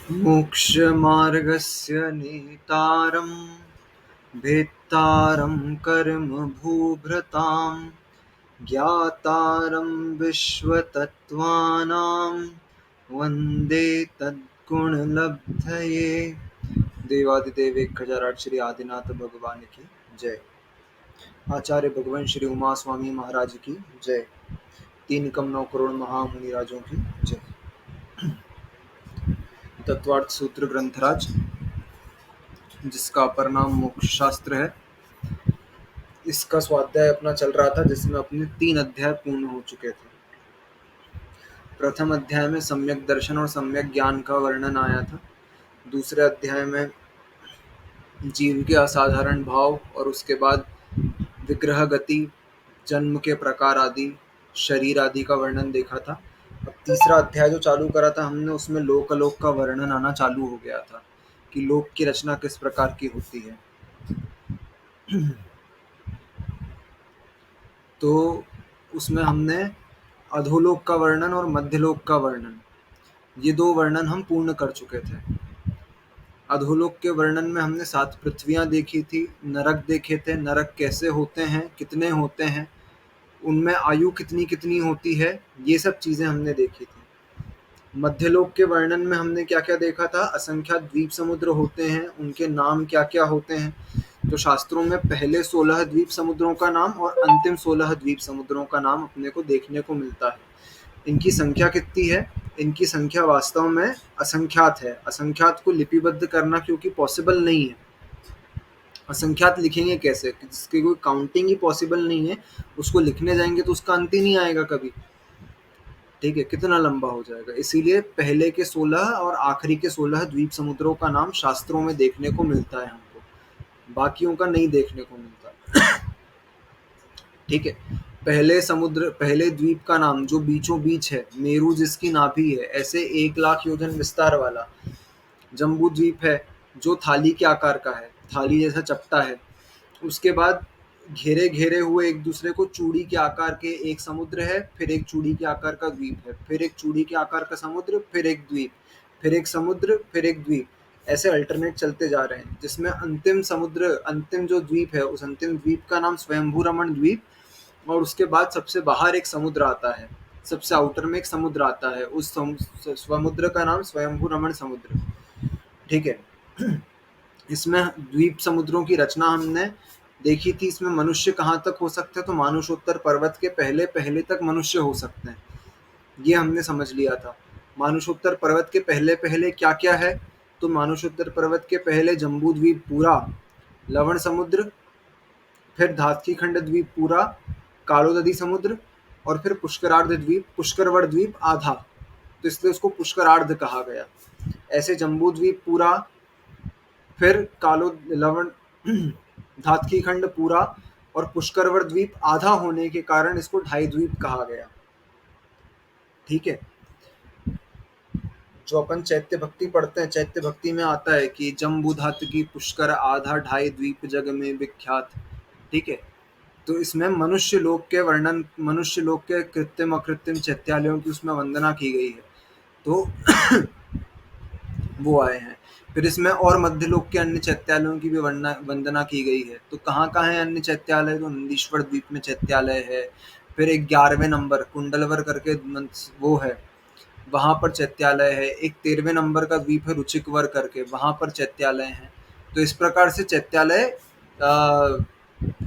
मोक्षमार्गस्य नेतारं भेत्तारं कर्मभूभृतां ज्ञातारं विश्वतत्त्वानां वन्दे तद्गुणलब्धये। देवादिदेव 1008 श्री आदिनाथ भगवान की जय। आचार्य भगवान श्री उमा स्वामी महाराज की जय। 3,9 करोड़ महामुनिराजों की जय। तत्वार्थ सूत्र ग्रंथराज, जिसका अपर नाम मोक्ष शास्त्र है, इसका स्वाध्याय अपना चल रहा था, जिसमें अपने 3 अध्याय पूर्ण हो चुके थे। प्रथम अध्याय में सम्यक दर्शन और सम्यक ज्ञान का वर्णन आया था। दूसरे अध्याय में जीव के असाधारण भाव और उसके बाद विग्रह गति, जन्म के प्रकार आदि, शरीर आदि का वर्णन देखा था। अब तीसरा अध्याय जो चालू करा था हमने, उसमें लोक अलोक का वर्णन आना चालू हो गया था कि लोक की रचना किस प्रकार की होती है। तो उसमें हमने अधोलोक का वर्णन और मध्यलोक का वर्णन, ये 2 वर्णन हम पूर्ण कर चुके थे। अधोलोक के वर्णन में हमने 7 पृथ्वियां देखी थी, नरक देखे थे, नरक कैसे होते हैं, कितने होते हैं, उनमें आयु कितनी कितनी होती है, ये सब चीजें हमने देखी थी। मध्यलोक के वर्णन में हमने क्या क्या देखा था? असंख्यात द्वीप समुद्र होते हैं, उनके नाम क्या क्या होते हैं। तो शास्त्रों में पहले 16 द्वीप समुद्रों का नाम और अंतिम 16 द्वीप समुद्रों का नाम अपने को देखने को मिलता है। इनकी संख्या कितनी है? इनकी संख्या वास्तव में असंख्यात है। असंख्यात को लिपिबद्ध करना क्योंकि पॉसिबल नहीं है। असंख्यात लिखेंगे कैसे? जिसकी कोई काउंटिंग ही पॉसिबल नहीं है, उसको लिखने जाएंगे तो उसका अंत ही नहीं आएगा कभी। ठीक है, कितना लंबा हो जाएगा। इसीलिए पहले के 16 और आखिरी के 16 द्वीप समुद्रों का नाम शास्त्रों में देखने को मिलता है हमको, बाकियों का नहीं देखने को मिलता। ठीक है, पहले समुद्र, पहले द्वीप का नाम जो बीचों बीच है, मेरू जिसकी नाभि है, ऐसे 1,00,000 योजन विस्तार वाला जम्बू द्वीप है, जो थाली के आकार का है, थाली जैसा चपटा है। उसके बाद घेरे घेरे हुए एक दूसरे को चूड़ी के आकार के एक समुद्र है, फिर एक चूड़ी के आकार का द्वीप है, फिर एक चूड़ी के आकार का समुद्र, फिर एक द्वीप, फिर एक समुद्र, फिर एक द्वीप, ऐसे अल्टरनेट चलते जा रहे हैं। जिसमें अंतिम समुद्र, अंतिम जो द्वीप है, उस अंतिम द्वीप का नाम स्वयंभू रमण द्वीप, और उसके बाद सबसे बाहर एक समुद्र आता है, सबसे आउटर में एक समुद्र आता है, उस समुद्र का नाम स्वयंभू रमण समुद्र। ठीक है, इसमें द्वीप समुद्रों की रचना हमने देखी थी। इसमें मनुष्य कहाँ तक हो सकते हैं? तो मानुषोत्तर पर्वत के पहले पहले तक मनुष्य हो सकते हैं, ये हमने समझ लिया था। मानुषोत्तर पर्वत के पहले पहले क्या क्या है? तो मानुषोत्तर पर्वत के पहले जम्बू द्वीप पूरा, लवण समुद्र, फिर धातकी खंड द्वीप पूरा, कालोदधी समुद्र, और फिर पुष्करार्ध द्वीप, पुष्करवड़ द्वीप आधा, तो इसलिए उसको पुष्करार्ध कहा गया। ऐसे जम्बू द्वीप पूरा, फिर कालो लवण धातकी खंड पूरा, और पुष्करवड़ द्वीप आधा होने के कारण इसको ढाई द्वीप कहा गया। ठीक है, जो अपन चैत्य भक्ति पढ़ते हैं, चैत्य भक्ति में आता है कि जम्बू धातकी पुष्कर आधा ढाई द्वीप जग में विख्यात। ठीक है, तो इसमें मनुष्य लोक के वर्णन, मनुष्य लोक के कृत्रिम अकृत्रिम चैत्यालयों की उसमें वंदना की गई है, तो वो आए हैं। फिर इसमें और मध्यलोक के अन्य चैत्यालयों की भी वंदना की गई है। तो कहाँ कहाँ है अन्य चैत्यालय? तो नंदीश्वर द्वीप में चैत्यालय है, फिर एक 11वें नंबर कुंडलवर करके वो है, वहाँ पर चैत्यालय है। एक 13वें नंबर का द्वीप है रुचिकवर करके, वहाँ पर चैत्यालय है। तो इस प्रकार से चैत्यालय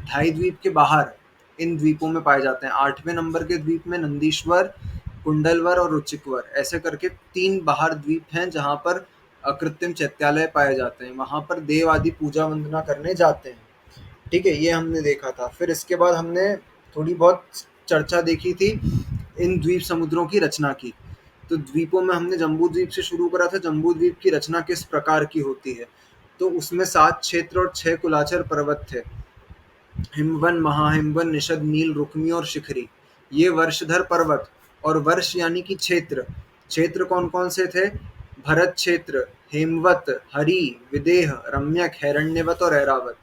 ढाई द्वीप के बाहर इन द्वीपों में पाए जाते हैं। 8वें नंबर के द्वीप में नंदीश्वर, कुंडलवर और रुचिकवर, ऐसे करके 3 बाहर द्वीप हैं जहाँ पर अकृत्रिम चैत्यालय पाए जाते हैं। वहाँ पर देव आदि पूजा वंदना करने जाते हैं। ठीक है, ये हमने देखा था। फिर इसके बाद हमने थोड़ी बहुत चर्चा देखी थी इन द्वीप समुद्रों की रचना की। तो द्वीपों में हमने जम्बू द्वीप से शुरू करा था। जम्बू द्वीप की रचना किस प्रकार की होती है? तो उसमें 7 क्षेत्र और 6 कुलाचर पर्वत थे, हिमवन, महाहिमवन, निषद, नील, रुक्मी और शिखरी। ये वर्षधर पर्वत, और वर्ष यानी कि क्षेत्र, क्षेत्र कौन कौन से थे? भरत क्षेत्र, हेमवत, हरि, विदेह, रम्यक, हिरण्यवत और ऐरावत।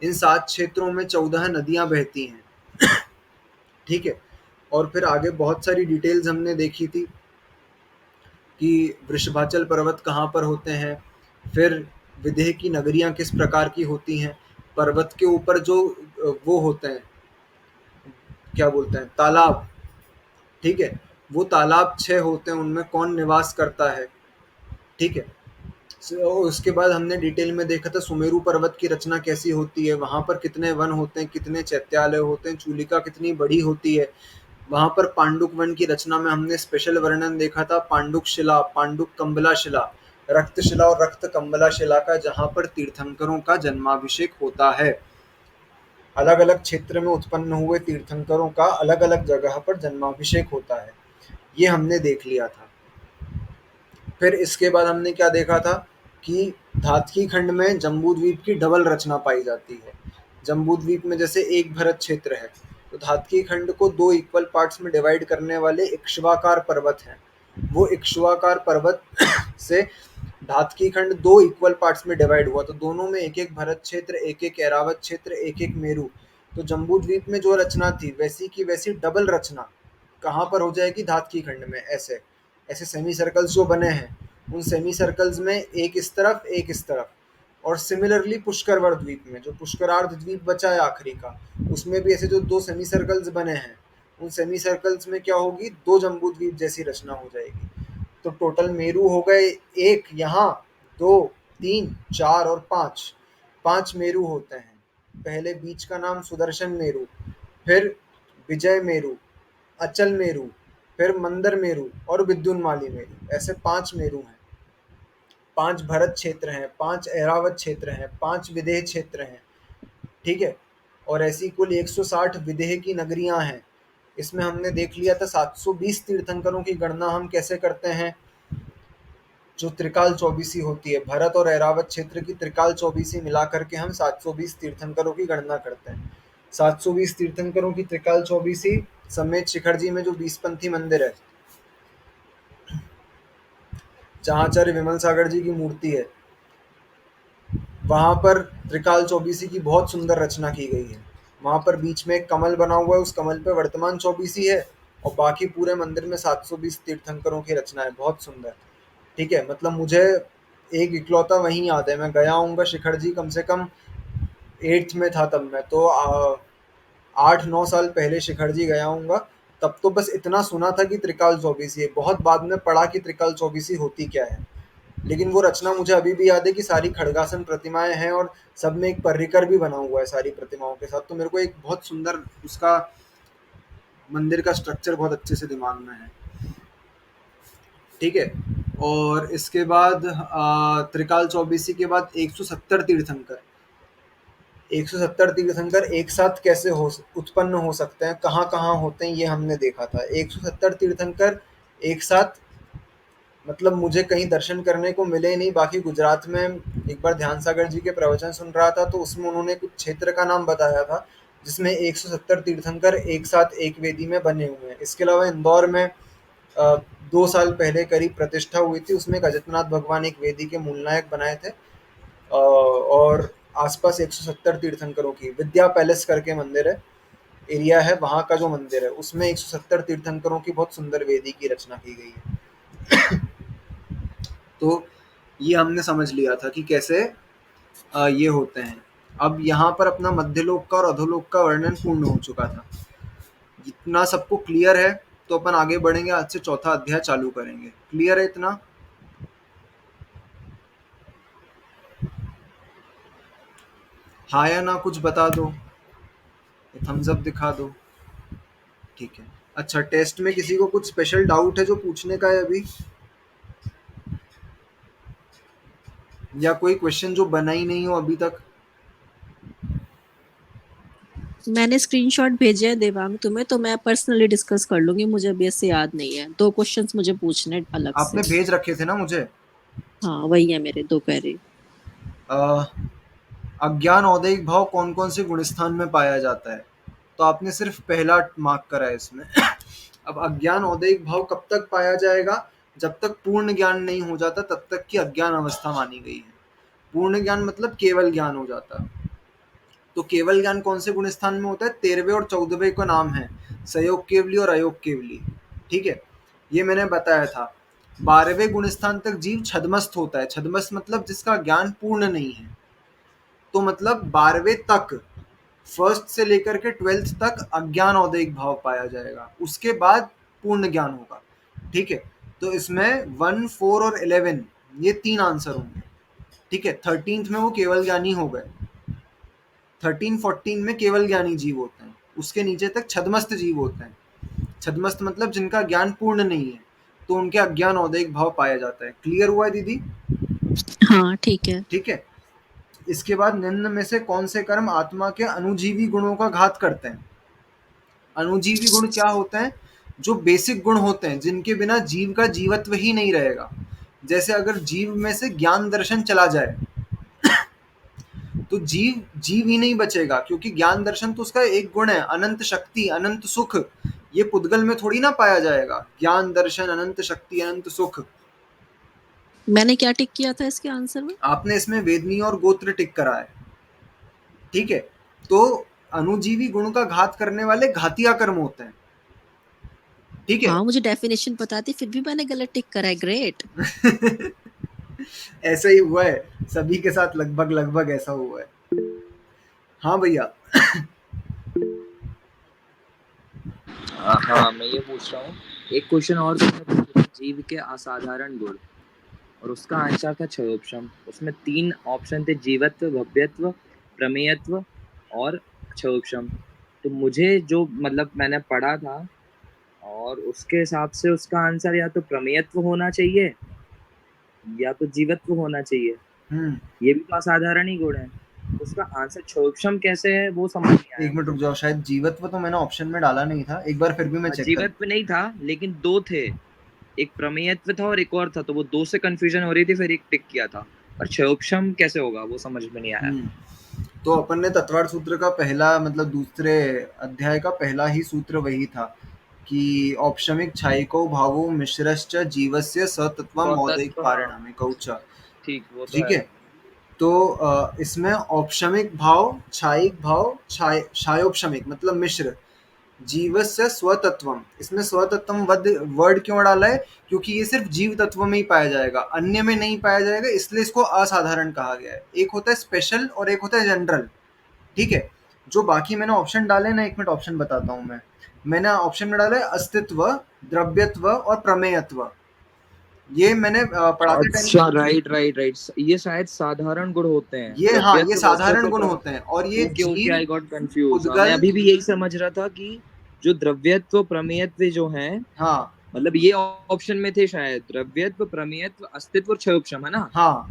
इन 7 क्षेत्रों में 14 नदियां बहती हैं। ठीक है, और फिर आगे बहुत सारी डिटेल्स हमने देखी थी। कि वृषभाचल पर्वत कहाँ पर होते हैं, फिर विदेह की नगरियाँ किस प्रकार की होती हैं, पर्वत के ऊपर जो वो होते हैं, क्या बोलते हैं, तालाब, ठीक है, वो तालाब 6 होते हैं, उनमें कौन निवास करता है, ठीक है। उसके बाद हमने डिटेल में देखा था सुमेरु पर्वत की रचना कैसी होती है, वहाँ पर कितने वन होते हैं, कितने चैत्यालय होते हैं, चूलिका कितनी बड़ी होती है। वहाँ पर पांडुक वन की रचना में हमने स्पेशल वर्णन देखा था पांडुक शिला, पांडुक कंबला शिला, रक्त शिला और रक्त कंबला शिला का, जहाँ पर तीर्थंकरों का जन्माभिषेक होता है। अलग अलग क्षेत्र में उत्पन्न हुए तीर्थंकरों का अलग अलग जगह पर जन्माभिषेक होता है, ये हमने देख लिया था। फिर इसके बाद हमने क्या देखा था कि धातकी खंड में जम्बूद्वीप की डबल रचना पाई जाती है। जम्बूद्वीप में जैसे एक भरत क्षेत्र है, तो धातकी खंड को 2 इक्वल पार्ट्स में डिवाइड करने वाले इक्ष्वाकार पर्वत हैं। वो इक्ष्वाकार पर्वत से धातकी खंड 2 इक्वल पार्ट्स में डिवाइड हुआ, तो दोनों में एक एक भरत क्षेत्र, एक एक ऐरावत क्षेत्र, एक एक मेरू। तो जम्बूद्वीप में जो रचना थी वैसी की वैसी डबल रचना कहाँ पर हो जाएगी, धातकी खंड में। ऐसे ऐसे सेमी सर्कल्स जो बने हैं, उन सेमी सर्कल्स में एक इस तरफ एक इस तरफ। और सिमिलरली पुष्करवर द्वीप में, जो पुष्करार्ध द्वीप बचा है आखिरी का, उसमें भी ऐसे जो 2 सेमी सर्कल्स बने हैं, उन सेमी सर्कल्स में क्या होगी, 2 जम्बू द्वीप जैसी रचना हो जाएगी। तो टोटल मेरू हो गए, एक यहाँ, 2, 3, 4 और 5, 5 मेरू होते हैं। पहले बीच का नाम सुदर्शन मेरू, फिर विजय मेरू, अचल मेरू, फिर मंदर मेरू और विद्युन्माली मेरू, ऐसे 5 मेरू हैं। 5 भरत क्षेत्र हैं, 5 ऐरावत क्षेत्र हैं, 5 विदेह क्षेत्र हैं, ठीक है। और ऐसी कुल 160 विदेह की नगरियां हैं। इसमें हमने देख लिया था 720 तीर्थंकरों की गणना हम कैसे करते हैं, जो त्रिकाल चौबीसी होती है, भरत और ऐरावत क्षेत्र की त्रिकाल चौबीसी मिला करके हम 720 तीर्थंकरों की गणना करते हैं। 720 तीर्थंकरों की त्रिकाल चौबीसी समेत शिखर जी में जो 20पंथी मंदिर है, जहाँ आचार्य विमल सागर जी की मूर्ति है, वहाँ पर त्रिकाल चौबीसी की बहुत सुंदर रचना की गई है। वहाँ पर बीच में एक कमल बना हुआ है, उस कमल पे वर्तमान चौबीसी है, और बाकी पूरे मंदिर में 720 तीर्थंकरों की रचना है, बहुत सुंदर। ठीक है, मतलब मुझे एक इकलौता वहीं याद है, मैं गया हूँ शिखर जी कम से कम 8th में था तब मैं, तो 8-9 साल पहले शिखर जी गया हूँ। तब तो बस इतना सुना था कि त्रिकाल चौबीसी है, बहुत बाद में पढ़ा कि त्रिकाल चौबीसी होती क्या है। लेकिन वो रचना मुझे अभी भी याद है कि सारी खड़गासन प्रतिमाएं हैं और सब में एक पर्रिकर भी बना हुआ है सारी प्रतिमाओं के साथ। तो मेरे को एक बहुत सुंदर उसका मंदिर का स्ट्रक्चर बहुत अच्छे से दिमाग में है, ठीक है। और इसके बाद त्रिकाल चौबीसी के बाद 170 तीर्थंकर, 170 तीर्थंकर एक साथ कैसे हो उत्पन्न हो सकते हैं, कहाँ कहाँ होते हैं, ये हमने देखा था। 170 तीर्थंकर एक साथ, मतलब मुझे कहीं दर्शन करने को मिले ही नहीं। बाकी गुजरात में एक बार ध्यान सागर जी के प्रवचन सुन रहा था, तो उसमें उन्होंने कुछ क्षेत्र का नाम बताया था जिसमें 170 तीर्थंकर एक साथ एक वेदी में बने हुए हैं। इसके अलावा इंदौर में 2 साल पहले करीब प्रतिष्ठा हुई थी, उसमें एक अजितनाथ भगवान एक वेदी के मूल नायक बनाए थे। और आसपास 170 तीर्थंकरों की विद्या पैलेस करके मंदिर है, एरिया है, वहाँ का जो मंदिर है उसमें 170 तीर्थंकरों की बहुत सुंदर वेदी की रचना की गई है। तो ये हमने समझ लिया था कि कैसे ये होते हैं। अब यहाँ पर अपना मध्यलोक का और अधोलोक का वर्णन पूर्ण हो चुका था। इतना सबको क्लियर है तो अपन आगे बढ़ेंगे, आज से चौथा अध्याय चालू करेंगे। क्लियर है इतना? हाँ या ना कुछ बता दो, थम्स अप दिखा दो, ठीक है। अच्छा, टेस्ट में किसी को कुछ स्पेशल डाउट है जो पूछने का है अभी, या कोई क्वेश्चन जो बना ही नहीं हो अभी तक? मैंने स्क्रीनशॉट भेजे है देवांग तुम्हें, तो मैं पर्सनली डिस्कस कर लूंगी, मुझे अभी ऐसे याद नहीं है। 2 क्वेश्चंस मुझे पूछने हैं अलग आपने से। भेज रखे थे ना मुझे। हाँ वही है मेरे 2 क्वेरी। अ, अज्ञान औदयिक भाव कौन कौन से गुणस्थान में पाया जाता है? तो आपने सिर्फ पहला मार्क करा है इसमें। अब अज्ञान औदयिक भाव कब तक पाया जाएगा? जब तक पूर्ण ज्ञान नहीं हो जाता तब तक की अज्ञान अवस्था मानी गई है। पूर्ण ज्ञान मतलब केवल ज्ञान हो जाता। तो केवल ज्ञान कौन से गुण स्थान में होता है? 13वें और 14वें का नाम है, सयोग केवली और अयोग केवली, ठीक है। ये मैंने बताया था। 12वें गुण स्थान तक जीव छद्मस्त होता है। छद्मस्त मतलब जिसका ज्ञान पूर्ण नहीं है। तो मतलब 12वें तक, फर्स्ट से लेकर के 12th तक अज्ञान औदयिक भाव पाया जाएगा, उसके बाद पूर्ण ज्ञान होगा। ठीक है, तो इसमें 1, 4 और 11 ये 3 आंसर होंगे। ठीक है, 13th में वो केवल ज्ञानी हो गए। 13, 14 में केवल ज्ञानी जीव होते हैं, उसके नीचे तक छद्मस्त जीव होते हैं। छद्मस्त मतलब जिनका ज्ञान पूर्ण नहीं है, तो उनके अज्ञान औदयिक भाव पाया जाता है। क्लियर हुआ है दीदी? हाँ ठीक है। ठीक है, इसके बाद निम्न में से कौन से कर्म आत्मा के अनुजीवी गुणों का घात करते हैं? अनुजीवी गुण क्या होते हैं? जो बेसिक गुण होते हैं, जिनके बिना जीव का जीवत्व ही नहीं रहेगा। जैसे अगर जीव में से ज्ञान दर्शन चला जाए तो जीव जीव ही नहीं बचेगा, क्योंकि ज्ञान दर्शन तो उसका एक गुण है। अनंत शक्ति, अनंत सुख, ये पुद्गल में थोड़ी ना पाया जाएगा। ज्ञान दर्शन, अनंत शक्ति, अनंत सुख। मैंने क्या टिक किया था इसके आंसर में? आपने इसमें वेदनी और गोत्र टिक करा है। ठीक है, तो अनुजीवी गुण का घात करने वाले घातिया कर्म होते हैं। ठीक है। हाँ मुझे डेफिनेशन पता थी, फिर भी मैंने गलत टिक करा है। ग्रेट। ऐसा ही हुआ है, सभी के साथ लगभग लगभग ऐसा हुआ है। हाँ भैया। हाँ, मैं ये पूछ रहा हूँ, एक क्वेश्चन और तुमने पूछा था, जीव के असाधारण गुण, और उसका आंसर था क्षयोपशम। उसमें 3 ऑप्शन थे, जीवत्व, भव्यत्व, प्रमेयत्व और क्षयोपशम। तो मुझे जो मतलब मैंने पढ़ा था, और उसके हिसाब से उसका आंसर या तो प्रमेयत्व होना चाहिए या तो जीवत्व होना चाहिए। हम्म, ये भी तो असाधारण ही गुण है। उसका आंसर क्षयोपशम कैसे है वो समझ नहीं आया एक मिनट रुक मुझे। जाओ, शायद जीवत्व तो मैंने ऑप्शन में डाला नहीं था, एक बार फिर भी मैं चेक कर। जीवत्व नहीं था, लेकिन 2 थे, एक प्रमेयत्व था और एक और था, तो वो 2 से कंफ्यूजन हो रही थी, फिर एक टिक किया था। पर क्षयोपशम कैसे होगा वो समझ में नहीं आया। तो अपन ने तत्वार्थ सूत्र का पहला मतलब दूसरे अध्याय का पहला ही सूत्र वही था कि औपशमिक छायिको भावो मिश्रश्च जीवस्य सतत्वम मौलिक स्वतत्व, हाँ, पारिणामिकौ च। ठीक, वो तो ठीक है। है, तो इसमें औपशमिक भाव, छायिक भाव, छायोपशमिक मतलब मिश्र, जीवस्य स्वतत्वम, इसमें स्वतत्वम वर्ड क्यों डाला है? क्योंकि ये सिर्फ जीव तत्व में ही पाया जाएगा, अन्य में नहीं पाया जाएगा, इसलिए इसको असाधारण कहा गया है। एक होता है स्पेशल और एक होता है जनरल। ठीक है, जो बाकी मैंने ऑप्शन डाले ना, एक मिनट ऑप्शन बताता हूँ मैं। मैंने ऑप्शन में डाला है अस्तित्व, द्रव्यत्व और प्रमेयत्व। ये मैंने पढ़ाते टाइम, अच्छा, राइट राइट राइट, ये शायद साधारण गुण होते हैं, ये हाँ, ये द्रव्यत्व साधारण अस्तित्व गुण पर। होते हैं और ये ओके ओके, जीव, आई गॉट कंफ्यूज। हाँ, मैं पुद्गल। अभी भी यही समझ रहा था कि जो द्रव्यत्व प्रमेयत्व जो हैं, हाँ मतलब ये ऑप्शन में थे शायद, द्रव्यत्व, प्रमेयत्व, अस्तित्व और क्षयोपशम, है ना। हाँ,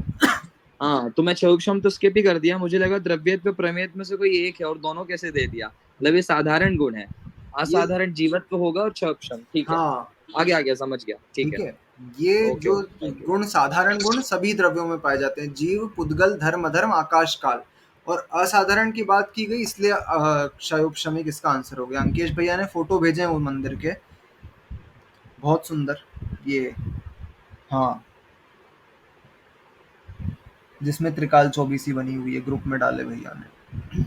हाँ, तो मैं क्षयोपशम तो स्किप ही कर दिया, मुझे लगा द्रव्यत्व प्रमेयत्व में से कोई एक है, और दोनों कैसे दे दिया। मतलब ये साधारण गुण है, ये असाधारण जीवत्व होगा और क्षयोपशम, ठीक है। हाँ, आगे आ गया, समझ गया, ठीक ठीक है। है। ये ओके जो ओके, थैंक यू। गुण, साधारण गुण सभी द्रव्यों में पाए जाते हैं, जीव, पुद्गल, धर्म, अधर्म, आकाश, काल। और असाधारण की बात की गई, इसलिए क्षयोपशमिक इसका आंसर हो गया। अंकेश भैया ने फोटो भेजे हैं वो मंदिर के, बहुत सुंदर। ये हाँ, जिसमें त्रिकाल चौबीसी बनी हुई है, ग्रुप में डाले भैया ने।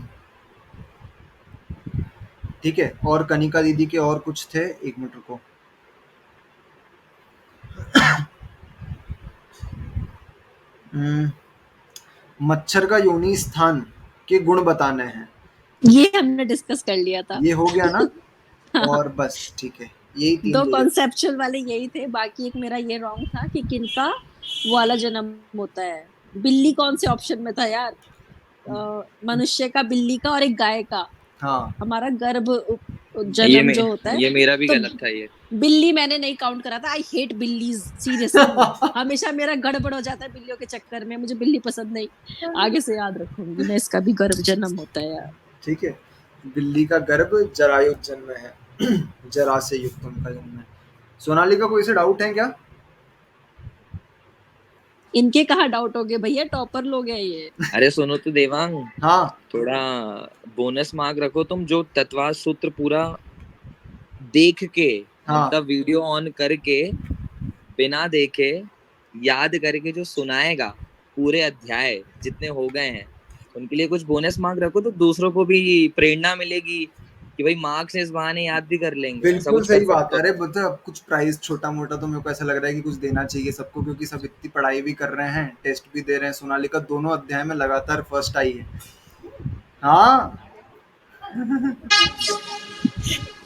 ठीक है, और कनिका दीदी के और कुछ थे, एक मिनट रुको। हम्म, मच्छर का योनि स्थान के गुण बताने हैं। ये हमने डिस्कस कर लिया था। ये हो गया ना? हाँ, और बस ठीक है, यही 3 दो दो रहे। कॉन्सेप्चुअल वाले यही थे, बाकी एक मेरा ये रॉन्ग था कि किनका वो वाला जन्म होता है। बिल्ली कौन से ऑप्शन में था यार? मनुष्य का, बिल्ली का और एक गाय का। हाँ, हमारा गर्भ ये जन्म मे, जो होता है, ये मेरा भी तो गलत था ये। बिल्ली मैंने नहीं काउंट करा था। आई हेट बिल्लीज सीरियसली। हमेशा मेरा गड़बड़ हो जाता है बिल्लियों के चक्कर में, मुझे बिल्ली पसंद नहीं। आगे से याद रखूंगी मैं, इसका भी गर्भ जन्म होता है यार। ठीक है, बिल्ली का गर्भ जरायुज जन्म है। जरा से युक्त उनका जन्म है। सोनाली का कोई से डाउट है क्या? इनके कहाँ डाउट हो गए भैया, टॉपर लोग हैं ये। अरे सुनो तो देवांग, हाँ थोड़ा बोनस मार्क रखो तुम, जो तत्वार्थ सूत्र पूरा देख के, हाँ, मतलब वीडियो ऑन करके, बिना देखे, याद करके जो सुनाएगा, पूरे अध्याय जितने हो गए हैं, उनके लिए कुछ बोनस मार्क रखो, तो दूसरों को भी प्रेरणा मिलेगी, कि भाई मार्क्स इस बहाने याद भी कर लेंगे, ऐसा बिल्कुल कुछ कर सही बात सकते है। हो। अरे मतलब अब कुछ प्राइज़ छोटा-मोटा तो मेरे को ऐसा लग रहा है कि कुछ देना चाहिए सबको, क्योंकि सब इतनी पढ़ाई भी कर रहे हैं, टेस्ट भी दे रहे हैं। सोनालिका दोनों अध्याय में लगातार फर्स्ट आई है। हाँ,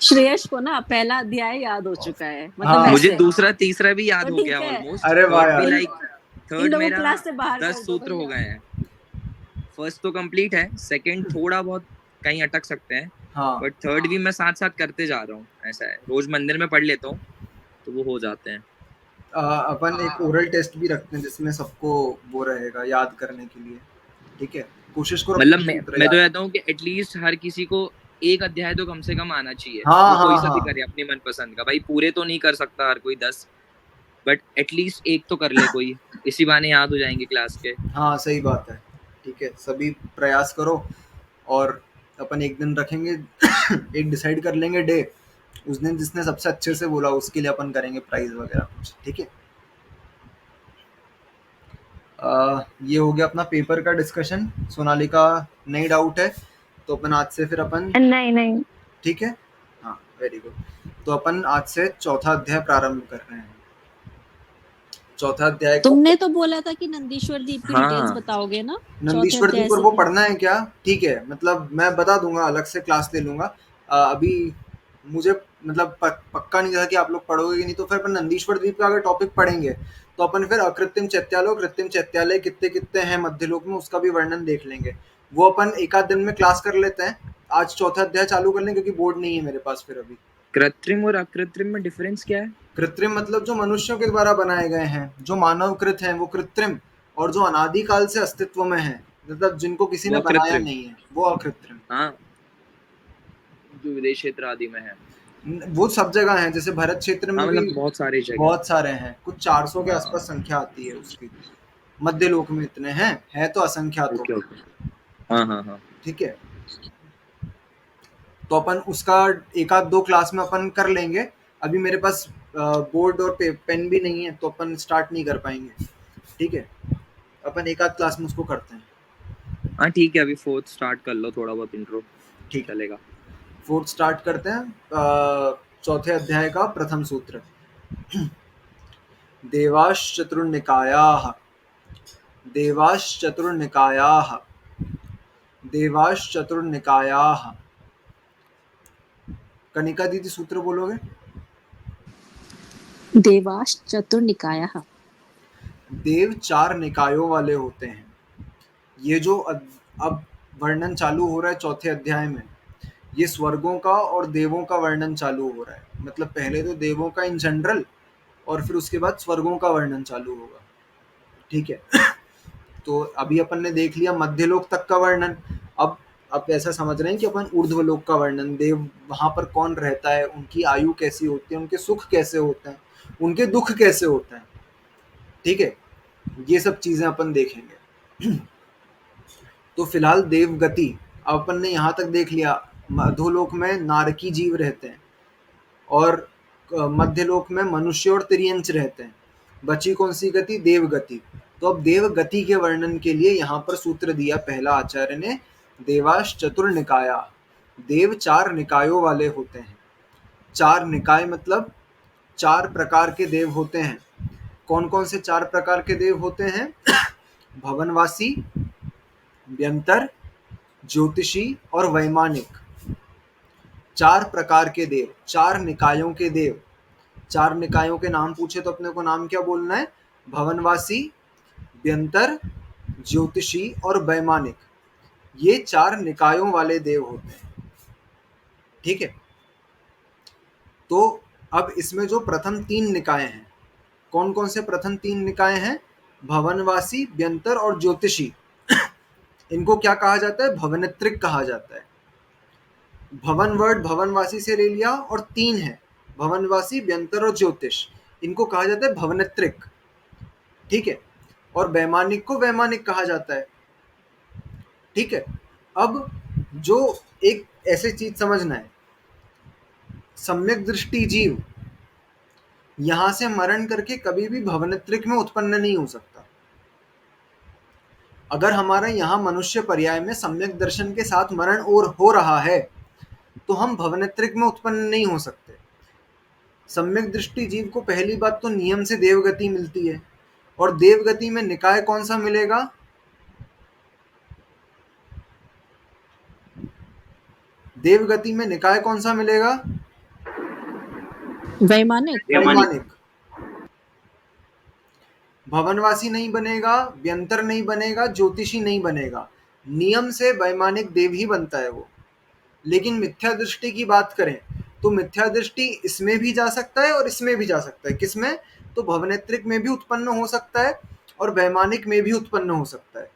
श्रेयस को ना पहला अध्याय याद हो चुका है, मतलब हाँ। मुझे वैसे। दूसरा तीसरा भी याद तो हो ठीक गया है, ऑलमोस्ट, अरे वाह थर्ड भी यार! इन लाइक, इन थर्ड लोगों को मेरा क्लास से बाहर 10 कर दो सूत्र हो भैया। गए हैं। फर्स्ट तो कंप्लीट है, सेकंड थोड़ा बहुत कहीं अटक सकते हैं, हाँ। बट थर्ड भी मैं साथ साथ करते जा रहा हूँ। ऐसा है, रोज मंदिर में पढ़ लेता हूँ तो वो हो जाते हैं। अपन एक ओरल टेस्ट भी रखते हैं जिसमें सबको वो रहेगा याद करने के लिए। ठीक है? कोशिश करो मतलब अपने मैं सूत्र मैं तो याद। कहता हूँ कि एटलीस्ट हर किसी को एक अध्याय तो कम से कम आना चाहिए, हाँ, वो कोई हाँ, सा भी हाँ। करे अपनी मनपसंद का। भाई पूरे तो नहीं कर सकता हर कोई 10, बट एटलीस्ट एक तो कर ले कोई, इसी बहाने याद हो जाएंगे क्लास के। हाँ, सही बात है। ठीक है, सभी प्रयास करो और अपन एक दिन रखेंगे एक डिसाइड कर लेंगे डे। उस दिन जिसने सबसे अच्छे से बोला उसके लिए अपन करेंगे प्राइज़ वगैरह कुछ, ठीक है? ये हो गया अपना पेपर का डिस्कशन। सोनालिका नहीं डाउट है, तो अपन आज से फिर अपन नहीं नहीं। ठीक है? हाँ, वेरी गुड। तो अपन आज से चौथा अध्याय प्रारंभ कर रहे हैं। चौथा अध्याय को तुमने तो बोला था कि नंदीश्वर दीप की डिटेल्स हाँ, बताओगे ना, चौथे नंदीश्वर अध्याय द्वीप और से वो क्या? पढ़ना है क्या? ठीक है, मतलब मैं बता दूंगा, अलग से क्लास ले लूंगा। अभी मुझे मतलब पक्का नहीं था कि आप लोग पढ़ोगे कि नहीं, तो फिर अपन नंदीश्वर द्वीप का अगर टॉपिक पढ़ेंगे तो अपन फिर अकृत्रिम चैत्यालय, कृत्रिम चैत्यालय कितने कितने हैं मध्यलोक में, उसका भी वर्णन देख लेंगे। वो अपन एक आध दिन में क्लास कर लेते हैं। आज चौथा अध्याय चालू कर लें, क्योंकि बोर्ड नहीं है मेरे पास फिर अभी। कृत्रिम और अकृत्रिम में डिफरेंस क्या है? कृत्रिम मतलब जो मनुष्यों के द्वारा बनाए गए हैं, जो मानवकृत हैं, वो कृत्रिम। और जो अनादिकाल से अस्तित्व में है, मतलब जिनको किसी वो ने बनाया अकृत्रिम। नहीं है, वो अकृत्रिम। हाँ, जो विदेश क्षेत्र आदि में है। वो सब जगह हैं, जैसे भरत क्षेत्र हाँ में भी मतलब बहुत सारी जगह। बहुत सारे हैं, कुछ 400 के आसपास हाँ, संख्या आती है उसकी। मध्यलोक में इतने हैं, है तो असंख्यातों ओके में। ओके। हाँ हाँ हाँ। ठीक है, तो अपन उसका एक आध दो क्लास में अपन कर लेंगे। अभी मेरे पास बोर्ड और पेन भी नहीं है, तो अपन स्टार्ट नहीं कर पाएंगे। ठीक है, अपन एक आध क्लास में उसको करते हैं। हाँ ठीक है, अभी फोर्थ स्टार्ट कर लो, थोड़ा बहुत इंट्रो ठीक है, चलेगा। फोर्थ स्टार्ट करते हैं। चौथे अध्याय का प्रथम सूत्र। देवाश्चतुर्निकायाः देवाश्चतुर्निकायाः देवाश्चतुर्निकायाः। कनिका दीदी सूत्र बोलोगे? देवाश चतुर्निकायः। देव 4 निकायों वाले होते हैं। ये जो अब वर्णन चालू हो रहा है चौथे अध्याय में, ये स्वर्गों का और देवों का वर्णन चालू हो रहा है। मतलब पहले तो देवों का इन जनरल, और फिर उसके बाद स्वर्गों का वर्णन चालू होगा। ठीक है, तो अभी अपन ने देख लिया मध्यलोक तक का वर्णन। अब ऐसा समझ रहे हैं कि अपन ऊर्ध्वलोक का वर्णन, देव वहां पर कौन रहता है, उनकी आयु कैसी होती है, उनके सुख कैसे होते हैं, उनके दुख कैसे होते हैं। ठीक है, ये सब चीजें अपन देखेंगे। तो फिलहाल देवगति अब अपन ने यहाँ तक देख लिया। अधोलोक में नारकी जीव रहते हैं, और मध्यलोक में मनुष्य और तिर्यंच रहते हैं। बची कौन सी गति? देवगति। तो अब देवगति के वर्णन के लिए यहाँ पर सूत्र दिया पहला आचार्य ने, देवाश चतुर्निकाया। देव 4 निकायों वाले होते हैं। 4 निकाय मतलब 4 प्रकार के देव होते हैं। कौन कौन से 4 प्रकार के देव होते हैं? भवनवासी, व्यंतर, ज्योतिषी और वैमानिक। 4 प्रकार के देव, 4 निकायों के देव। 4 निकायों के नाम पूछे तो अपने को नाम क्या बोलना है? भवनवासी, व्यंतर, ज्योतिषी और वैमानिक। ये 4 निकायों वाले देव होते हैं। ठीक है, तो अब इसमें जो प्रथम 3 निकाय हैं, कौन कौन से प्रथम 3 निकाय हैं? भवनवासी, व्यंतर और ज्योतिषी। इनको क्या कहा जाता है? भवनित्रिक कहा जाता है। भवन वर्ड भवनवासी से ले लिया, और 3 है, भवनवासी, व्यंतर और ज्योतिष। इनको कहा जाता है भवनित्रिक। ठीक है, और वैमानिक को वैमानिक कहा जाता है। ठीक है, अब जो एक ऐसी चीज समझना है, सम्यक दृष्टि जीव यहां से मरण करके कभी भी भवनित्रिक में उत्पन्न नहीं हो सकता। अगर हमारा यहाँ मनुष्य पर्याय में सम्यक दर्शन के साथ मरण और हो रहा है, तो हम भवनेत्रिक में उत्पन्न नहीं हो सकते। सम्यक दृष्टि जीव को पहली बात तो नियम से देवगति मिलती है, और देवगति में निकाय कौन सा मिलेगा? देवगति में निकाय कौन सा मिलेगा? वैमानिक। वैमानिक। भवनवासी नहीं बनेगा, व्यंतर नहीं बनेगा, ज्योतिषी नहीं बनेगा, नियम से वैमानिक देव ही बनता है वो। लेकिन मिथ्या दृष्टि की बात करें तो मिथ्या दृष्टि इसमें भी जा सकता है और इसमें भी जा सकता है। किसमें? तो भवनेत्रिक में भी उत्पन्न हो सकता है और वैमानिक में भी उत्पन्न हो सकता है।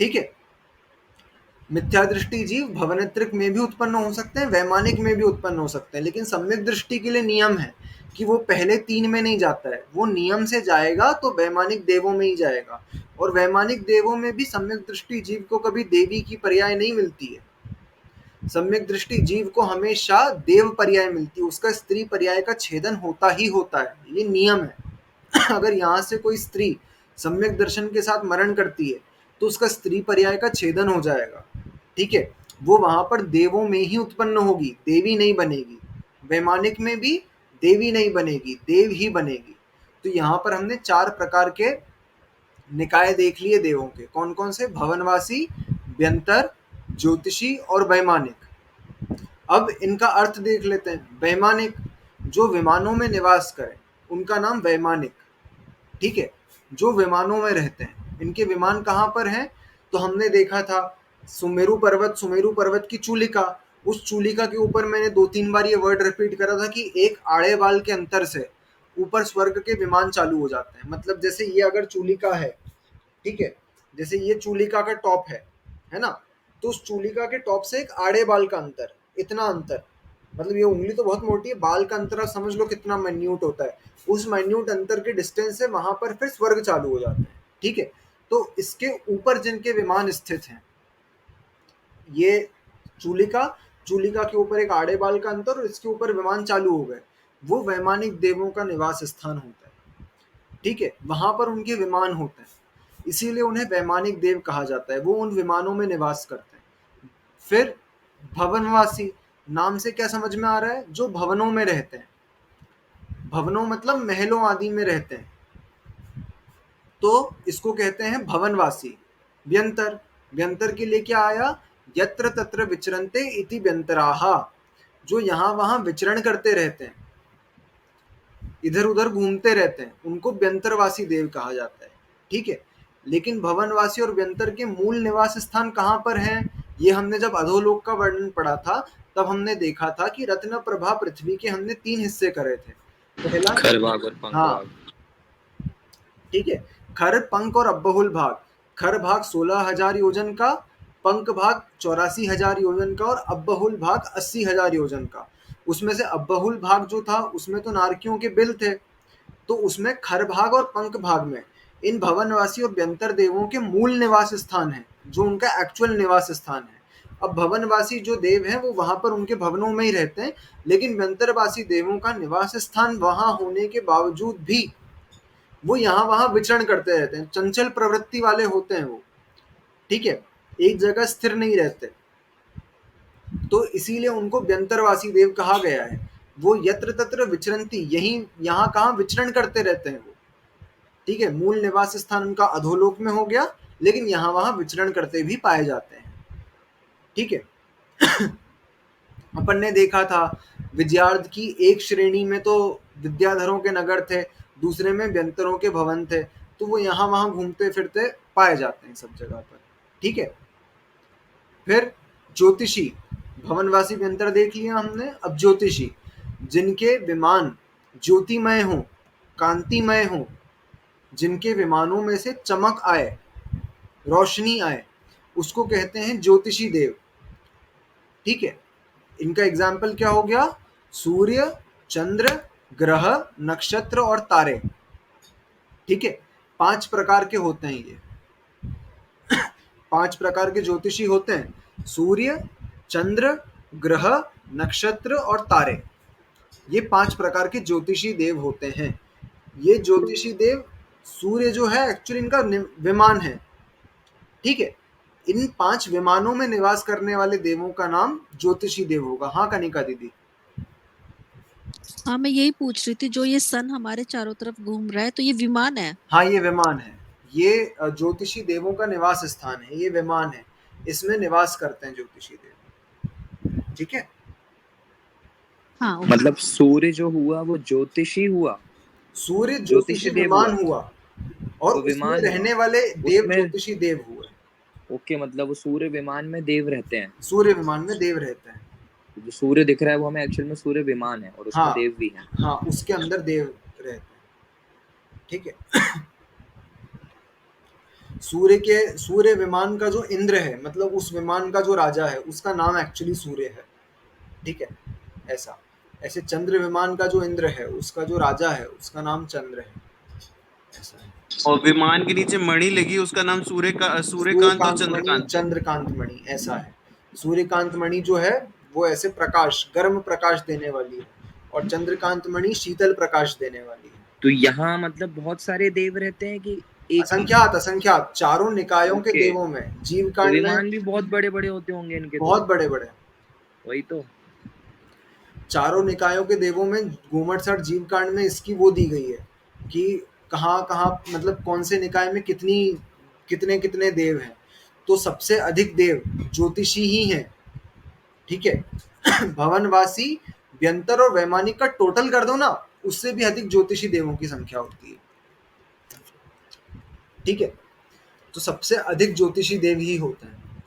ठीक है, मिथ्या दृष्टि जीव भवनेत्रिक में भी उत्पन्न हो सकते हैं, वैमानिक में भी उत्पन्न हो सकते हैं, लेकिन सम्यक दृष्टि के लिए नियम है कि वो पहले तीन में नहीं जाता है, वो नियम से जाएगा तो वैमानिक देवों में ही जाएगा। और वैमानिक देवों में भी सम्यक दृष्टि जीव को कभी देवी की पर्याय नहीं मिलती है। सम्यक दृष्टि जीव को हमेशा देव पर्याय मिलती है, उसका स्त्री पर्याय का छेदन होता ही होता है, ये नियम है। अगर यहाँ से कोई स्त्री सम्यक दर्शन के साथ मरण करती है तो उसका स्त्री पर्याय का छेदन हो जाएगा। ठीक है, वो वहां पर देवों में ही उत्पन्न होगी, देवी नहीं बनेगी। वैमानिक में भी देवी नहीं बनेगी, देव ही बनेगी। तो यहाँ पर हमने चार प्रकार के निकाय देख लिए देवों के। कौन कौन से? भवनवासी, व्यंतर, ज्योतिषी और वैमानिक। अब इनका अर्थ देख लेते हैं। वैमानिक जो विमानों में निवास करें उनका नाम वैमानिक। ठीक है, जो विमानों में रहते हैं। इनके विमान कहाँ पर हैं? तो हमने देखा था सुमेरु पर्वत की चूलिका, उस चूलिका के ऊपर मैंने 2-3 बार ये वर्ड रिपीट करा था कि एक आड़े बाल के अंतर से ऊपर स्वर्ग के विमान चालू हो जाते हैं। मतलब जैसे ये अगर चूलिका है, ठीक है, जैसे ये चूलिका का टॉप है ना, तो उस चूलिका के टॉप से एक आड़े बाल का अंतर, इतना अंतर, मतलब ये उंगली तो बहुत मोटी है, बाल का अंतर आप समझ लो कितना माइन्यूट होता है। उस माइन्यूट अंतर के डिस्टेंस से वहां पर फिर स्वर्ग चालू हो जाते हैं। ठीक है, तो इसके ऊपर जिनके विमान स्थित हैं, ये चूलिका के ऊपर एक आड़े बाल का अंतर और इसके ऊपर विमान चालू हो गए, वो वैमानिक देवों का निवास स्थान होता है। ठीक है, वहां पर उनके विमान होते हैं, इसीलिए उन्हें वैमानिक देव कहा जाता है। वो उन विमानों में निवास करते हैं। फिर भवनवासी, नाम से क्या समझ में आ रहा है? जो भवनों में रहते हैं। भवनों मतलब महलों आदि में रहते हैं, तो इसको कहते हैं भवनवासी। व्यंतर, व्यंतर के लिए क्या आया? यत्र तत्र विचरन्ते इति व्यंतराः, जो यहाँ वहां विचरण करते रहते हैं, इधर उधर घूमते रहते हैं, उनको व्यंतरवासी देव कहा जाता है। ठीक है, लेकिन भवनवासी और व्यंतर के मूल निवास स्थान कहाँ पर हैं? ये हमने जब अधोलोक का वर्णन पढ़ा था तब हमने देखा था कि रत्न प्रभा पृथ्वी के हमने 3 हिस्से करे थे। पहला खर भाग और पंख हाँ, भाग। ठीक है, खर, पंख और अब्बहुल भाग। खर भाग 16,000 योजन का, पंख भाग 84,000 योजन का और अब्बहुल भाग 80,000 योजन का। उसमें से अब्बहुल भाग जो था उसमें तो नारकियों के बिल थे, तो उसमें खर भाग और पंख भाग में इन भवनवासी और व्यंतर देवों के मूल निवास स्थान है, जो उनका एक्चुअल निवास स्थान है। अब भवनवासी जो देव हैं वो वहां पर उनके भवनों में ही रहते हैं, लेकिन व्यंतरवासी देवों का निवास स्थान वहां होने के बावजूद भी वो यहाँ वहां विचरण करते रहते हैं, चंचल प्रवृत्ति वाले होते हैं वो। ठीक है, एक जगह स्थिर नहीं रहते, तो इसीलिए उनको व्यंतरवासी देव कहा गया है। वो यत्र तत्र विचरंती, यही यहाँ कहाँ विचरण करते रहते हैं वो। ठीक है, मूल निवास स्थान उनका अधोलोक में हो गया, लेकिन यहाँ वहां विचरण करते भी पाए जाते हैं। ठीक है, अपन ने देखा था विजयार्ध की एक श्रेणी में तो विद्याधरों के नगर थे, दूसरे में व्यंतरों के भवन थे, तो वो यहाँ वहां घूमते फिरते पाए जाते हैं सब जगह पर। ठीक है, फिर ज्योतिषी, भवनवासी व्यंतर देख लिया हमने। अब ज्योतिषी, जिनके विमान ज्योतिमय हो, कांतिमय हो, जिनके विमानों में से चमक आए, रोशनी आए, उसको कहते हैं ज्योतिषी देव। ठीक है, इनका एग्जाम्पल क्या हो गया? सूर्य, चंद्र, ग्रह, नक्षत्र और तारे। ठीक है, 5 प्रकार के होते हैं ये। 5 प्रकार के ज्योतिषी होते हैं, सूर्य, चंद्र, ग्रह, नक्षत्र और तारे। ये 5 प्रकार के ज्योतिषी देव होते हैं। ये ज्योतिषी देव, सूर्य जो है एक्चुअली इनका विमान है। ठीक है, इन 5 विमानों में निवास करने वाले देवों का नाम ज्योतिषी देव होगा। हाँ कनिका दीदी? हाँ मैं यही पूछ रही थी, जो ये सन हमारे चारों तरफ घूम रहा है तो ये विमान है? हाँ ये विमान है, ये ज्योतिषी देवों का निवास स्थान है, ये विमान है, इसमें निवास करते हैं ज्योतिषी देव। ठीक है, हाँ ओके। मतलब सूर्य जो हुआ वो ज्योतिषी हुआ, सूर्य ज्योतिषी ज्योतिषी देव विमान हुआ, हुआ और वो उसमें विमान हुआ रहने वाले देव उसमें। ज्योतिषी देव हुए। ओके, मतलब वो सूर्य विमान में देव रहते हैं। सूर्य विमान में देव रहते हैं। जो सूर्य दिख रहा है वो हमें एक्चुअल में सूर्य विमान है और उसमें हाँ देव भी हैं। हाँ, उसके अंदर देव रहते हैं। ठीक है, सूर्य विमान का जो इंद्र है, मतलब उस विमान का जो राजा है, उसका नाम एक्चुअली सूर्य है। ठीक है, ऐसा ऐसे चंद्र विमान का जो इंद्र है, उसका जो राजा है, उसका नाम चंद्र है। ऐसा है। और विमान के नीचे मणि लगी, उसका नाम सूर्यकांत और सूर्यकांत मणि, चंद्रकांत है। चंद्रकांत मणि, ऐसा है। सूर्यकांत मणि जो है वो ऐसे प्रकाश, गर्म प्रकाश देने वाली है, और चंद्रकांत मणि शीतल प्रकाश देने वाली है। तो यहाँ मतलब बहुत सारे देव रहते हैं कि एक ही? असंख्यात असंख्यात, चारों निकायों के ओके, देवों में, जीव तो कांड में विमान भी बहुत बड़े बड़े होते होंगे इनके तो। बहुत बड़े बड़े। वही तो। चारों निकायों के देवों में घूमटसट जीव कांड में इसकी वो दी गई है कि कहाँ कहाँ, मतलब कौन से निकाय में कितने कितने देव हैं। तो सबसे अधिक देव ज्योतिषी ही हैं। ठीक है, भवनवासी, व्यंतर और वैमानिक का टोटल कर दो ना, उससे भी अधिक ज्योतिषी देवों की संख्या होती है। ठीक है, तो सबसे अधिक ज्योतिषी देव ही होते हैं।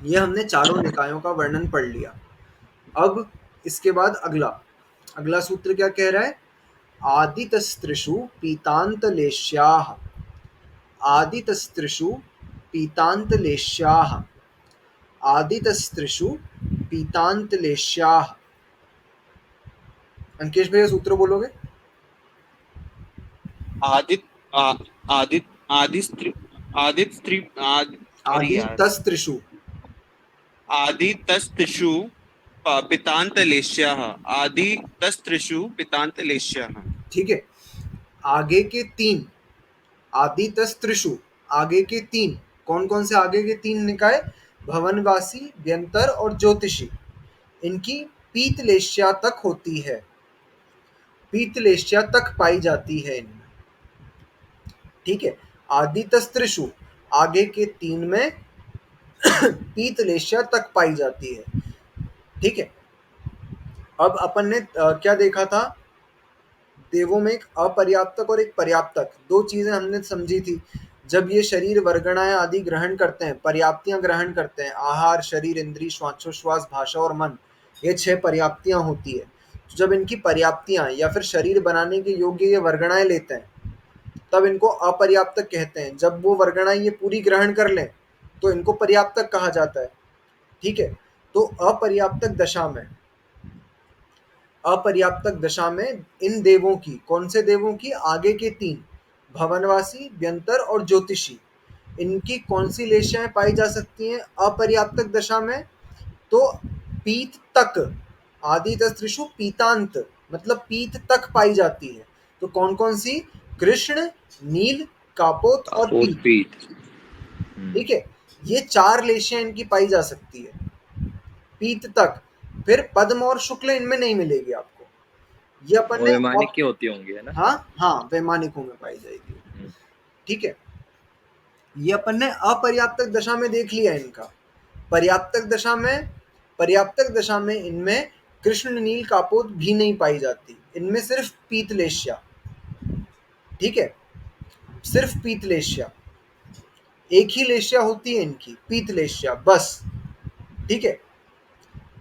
ये हमने चारों निकायों का वर्णन पढ़ लिया। अब इसके बाद अगला सूत्र क्या कह रहा है? आदितस्त्रिषु पीतांतलेश्याः, आदितस्त्रिषु पीतांतलेश्याः, आदितस्त्रिषु पीतांतलेश्याः। अंकेश भैया सूत्र बोलोगे? आदित आ- आदित आदिस्त्रि आदित्रि अरे यार, आदितस्त्रिषु, आदितस्त्रिषु पितांतलेश्याः, आदितस्त्रिषु पितांतलेश्याः। ठीक है, आगे के 3, आदितस्त्रिषु, आगे के 3, कौन कौन से आगे के 3 निकाय? भवनवासी, व्यंतर और ज्योतिषी। इनकी पीतलेश्या तक होती है, पीतलेश्या तक पाई जाती है इनमें। ठीक है, आदितस्त्रिषु, आगे के 3 में पीतलेश्या तक पाई जाती है। ठीक है, अब अपन ने क्या देखा था? देवों में एक अपर्याप्तक और एक पर्याप्तक, दो चीजें हमने समझी थी। जब ये शरीर वर्गणाएं आदि ग्रहण करते हैं, पर्याप्तियां ग्रहण करते हैं, आहार, शरीर, इंद्री, श्वासोश्वास, भाषा और मन, ये 6 पर्याप्तियां होती है। तो जब इनकी पर्याप्तियां या फिर शरीर बनाने के योग्य ये वर्गणाएं लेते हैं, तब इनको अपर्याप्तक कहते हैं। जब वो वर्गणाएं ये पूरी ग्रहण कर लें तो इनको पर्याप्तक कहा जाता है। ठीक है, तो अपर्याप्तक दशा में इन देवों की, कौन से देवों की? आगे के 3, भवनवासी, व्यंतर और ज्योतिषी, इनकी कौन सी लेशियाएं पाई जा सकती हैं अपर्याप्तक दशा में? तो पीत तक, आदितस्त्रिषु पीतांत, मतलब पीत तक पाई जाती है। तो कौन कौन सी? कृष्ण, नील, कापोत और कापोत पीत। पीठ। ठीक है, ये 4 लेशियां इनकी पाई जा सकती है पीत तक। फिर पद्म और शुक्ल इनमें नहीं मिलेगी आपको। ये अपन वो ने वैमानिक के होती होंगी, है ना? हाँ हाँ, वैमानिकों में पाई जाएगी। ठीक है, ये अपन ने अपर्याप्तक दशा में देख लिया इनका। पर्याप्तक दशा में इनमें कृष्ण, नील, कापोत भी नहीं पाई जाती, इनमें सिर्फ पीतलेश्या। ठीक है, सिर्फ पीतलेश्या, एक ही लेश्या होती है इनकी, पीतलेश्या, बस। ठीक है,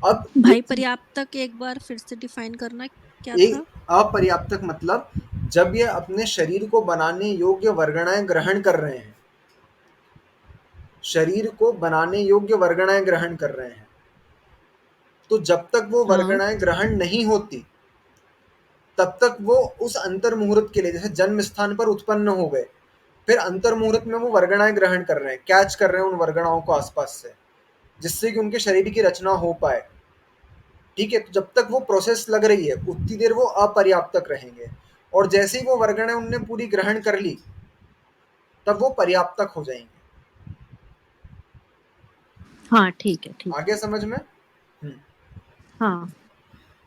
अब भाई पर्याप्तक एक बार फिर से डिफाइन करना, क्या एक था? अपर्याप्तक मतलब जब ये अपने शरीर को बनाने योग्य वर्गणाएं ग्रहण कर रहे हैं, शरीर को बनाने योग्य वर्गणाएं ग्रहण कर रहे हैं, तो जब तक वो हाँ वर्गणाएं ग्रहण नहीं होती, तब तक वो उस अंतर मुहूर्त के लिए, जैसे जन्म स्थान पर उत्पन्न हो गए, फिर अंतर मुहूर्त में वो वर्गणाएं ग्रहण कर रहे हैं, कैच कर रहे हैं उन वर्गणाओं को आसपास से, जिससे कि उनके शरीर की रचना हो पाए। ठीक है, तो जब तक वो प्रोसेस लग रही है उतनी देर वो अपर्याप्तक रहेंगे, और जैसे ही वो वर्गणाएं उनने पूरी ग्रहण कर ली, तब वो पर्याप्तक हो जाएंगे। हाँ ठीक है, ठीक आगे है। समझ में? हाँ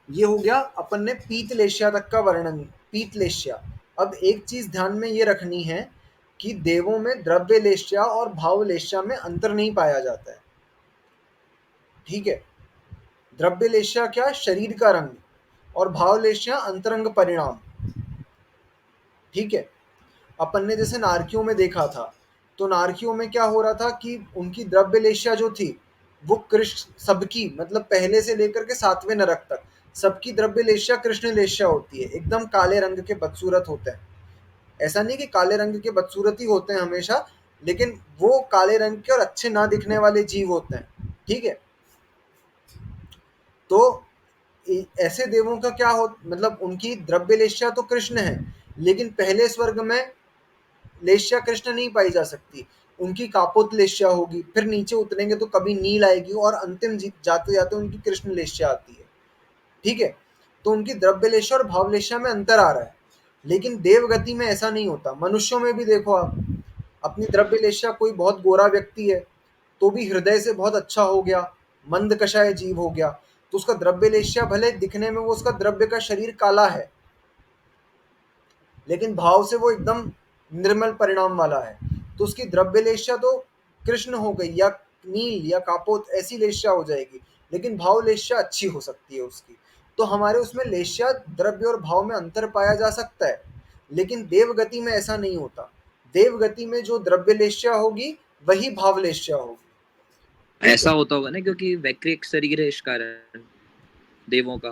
ये हो गया अपन ने पीतलेश्या तक का वर्णन। पीतलेश्या। अब एक चीज ध्यान में ये रखनी है कि देवों में द्रव्यलेश्या और भावलेश्या में अंतर नहीं पाया जाता है। ठीक है। द्रव्यलेश्या क्या? शरीर का रंग। और भावलेश्या अंतरंग परिणाम। ठीक है। अपन ने जैसे नारकियों में देखा था, तो नारकियों में क्या हो रहा था कि उनकी द्रव्यलेश्या जो थी वो कृष्ण, सबकी मतलब पहले से लेकर के 7वें नरक तक सबकी द्रव्यलेश्या कृष्णलेश्या होती है। एकदम काले रंग के बदसूरत होते हैं। ऐसा नहीं कि काले रंग के बदसूरत ही होते हैं हमेशा, लेकिन वो काले रंग के और अच्छे ना दिखने वाले जीव होते हैं। ठीक है। तो ऐसे देवों का क्या हो, मतलब उनकी द्रव्यलेश्या तो कृष्ण है, लेकिन पहले स्वर्ग में लेश्या कृष्ण नहीं पाई जा सकती। उनकी कापोत लेश्या होगी, फिर नीचे उतरेंगे तो कभी नील आएगी, और अंतिम जाते जाते उनकी कृष्ण लेश्या आती है। ठीक है। तो उनकी द्रव्यलेश्या और भावलेश्या में अंतर आ रहा है, लेकिन देवगति में ऐसा नहीं होता। मनुष्यों में भी देखो आप, अपनी द्रव्यलेश्या कोई बहुत गोरा व्यक्ति है तो भी हृदय से बहुत अच्छा हो गया, मंद कषाय जीव हो गया, तो उसका द्रव्यलेश्या भले दिखने में वो उसका द्रव्य का शरीर काला है, लेकिन भाव से वो एकदम निर्मल परिणाम वाला है। तो उसकी द्रव्यलेश्या तो कृष्ण हो गई, या नील या कापोत ऐसी लेश्या हो जाएगी, लेकिन भाव लेश्या अच्छी हो सकती है उसकी। तो हमारे उसमें लेश्या द्रव्य और भाव में अंतर पाया जा सकता है, लेकिन देवगति में ऐसा नहीं होता। देवगति में जो द्रव्यलेश्या होगी वही भावलेश्या होगी। ठीक ऐसा है। होता होगा ना, क्योंकि वैक्रिक शरीर है इस कारण देवों का।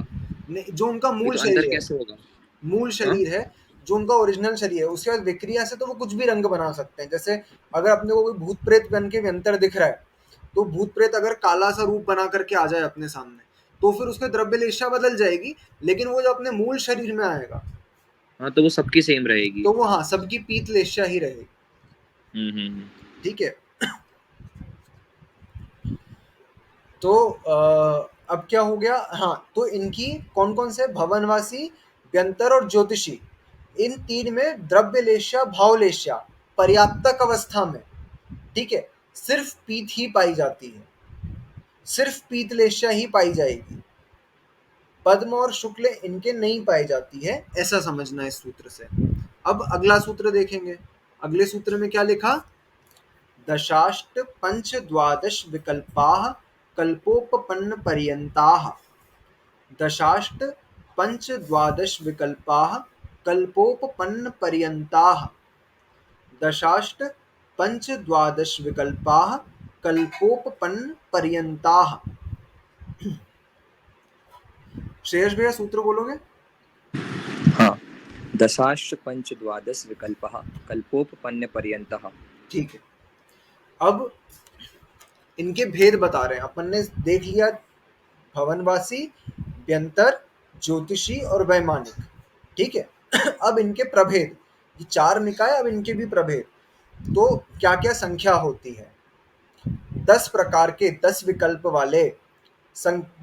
जो उनका भी मूल तो अंतर शरीर है, कैसे होगा? मूल हाँ, शरीर है, जो उनका ओरिजिनल शरीर है, उसके बाद विक्रिया से तो वो कुछ भी रंग बना सकते हैं। जैसे अगर अपने को कोई भूत प्रेत बन के व्यंतर दिख रहा है, तो भूत प्रेत अगर काला सा रूप बना करके आ जाए अपने सामने, तो फिर उसके द्रव्यलेशा बदल जाएगी, लेकिन वो जो अपने मूल शरीर में आएगा हाँ, तो वो सबकी सेम रहेगी। तो वो हाँ सबकी पीतलेशा ही रहेगी। हम्म। ठीक है। तो अब क्या हो गया? हाँ, तो इनकी कौन कौन से? भवनवासी, व्यंतर और ज्योतिषी। इन तीन में द्रव्यलेशा भावलेशा पर्याप्तक अवस्था में, ठीक है, सिर्फ पीत ही पाई जाती है, सिर्फ पीतलेशा ही पाई जाएगी। पद्म और शुक्ल इनके नहीं पाई जाती है, ऐसा समझना इस सूत्र से। अब अगला सूत्र देखेंगे। अगले सूत्र में क्या लिखा? दशाष्ट पंच द्वादश विकल्पाः कल्पोपपन्न पर्यन्ताः। दशाष्ट पंच द्वादश विकल्पाः कल्पोपपन्न पर्यन्ताः। दशाष्ट पंच द्वादश विकल्पाः कल्पोपपन्न पर्यन्ताः। श्रेयस भैया सूत्र बोलोगे? हाँ, दशाश्च पंच द्वादश विकल्पः कल्पोपपन्न पर्यन्तः। ठीक है। अब इनके भेद बता रहे हैं। अपन ने देख लिया भवनवासी, व्यंतर, ज्योतिषी और वैमानिक। ठीक है। अब इनके प्रभेद, ये 4 निकाय, अब इनके भी प्रभेद। तो क्या क्या संख्या होती है? 10 प्रकार के 10 विकल्प वाले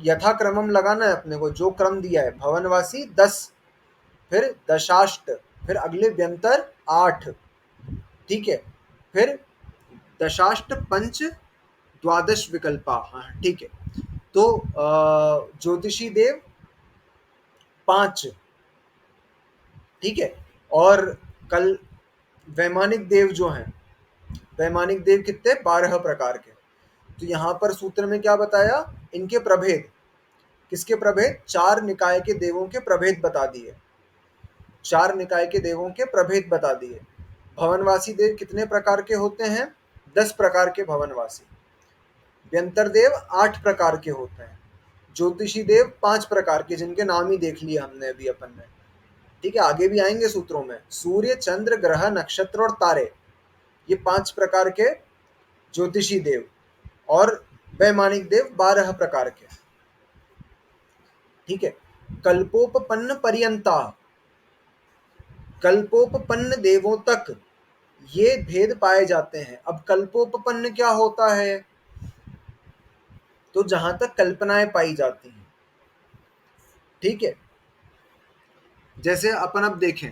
यथाक्रमम लगाना है अपने को, जो क्रम दिया है। भवनवासी 10, फिर दशाष्ट, फिर अगले व्यंतर 8। ठीक है। फिर दशाष्ट पंच द्वादश विकल्पा। हाँ ठीक है। तो ज्योतिषी देव 5। ठीक है। और कल वैमानिक देव जो हैं, वैमानिक देव कितने? 12 प्रकार के। तो यहाँ पर सूत्र में क्या बताया? इनके प्रभेद। किसके प्रभेद? 4 निकाय के देवों के प्रभेद बता दिए। 4 निकाय के देवों के प्रभेद बता दिए। भवनवासी देव कितने प्रकार के होते हैं? 10 प्रकार के भवनवासी। व्यंतर देव 8 प्रकार के होते हैं। ज्योतिषी देव 5 प्रकार के, जिनके नाम ही देख लिए हमने अभी अपन ने। ठीक है। आगे भी आएंगे सूत्रों में। सूर्य, चंद्र, ग्रह, नक्षत्र और तारे, ये 5 प्रकार के ज्योतिषी देव। और वैमानिक देव 12 प्रकार के। ठीक है। कल्पोपपन्न पर्यंता, कल्पोपपन्न देवों तक ये भेद पाए जाते हैं। अब कल्पोपपन्न क्या होता है? तो जहां तक कल्पनाएं पाई जाती हैं। ठीक है। जैसे अपन अब देखें,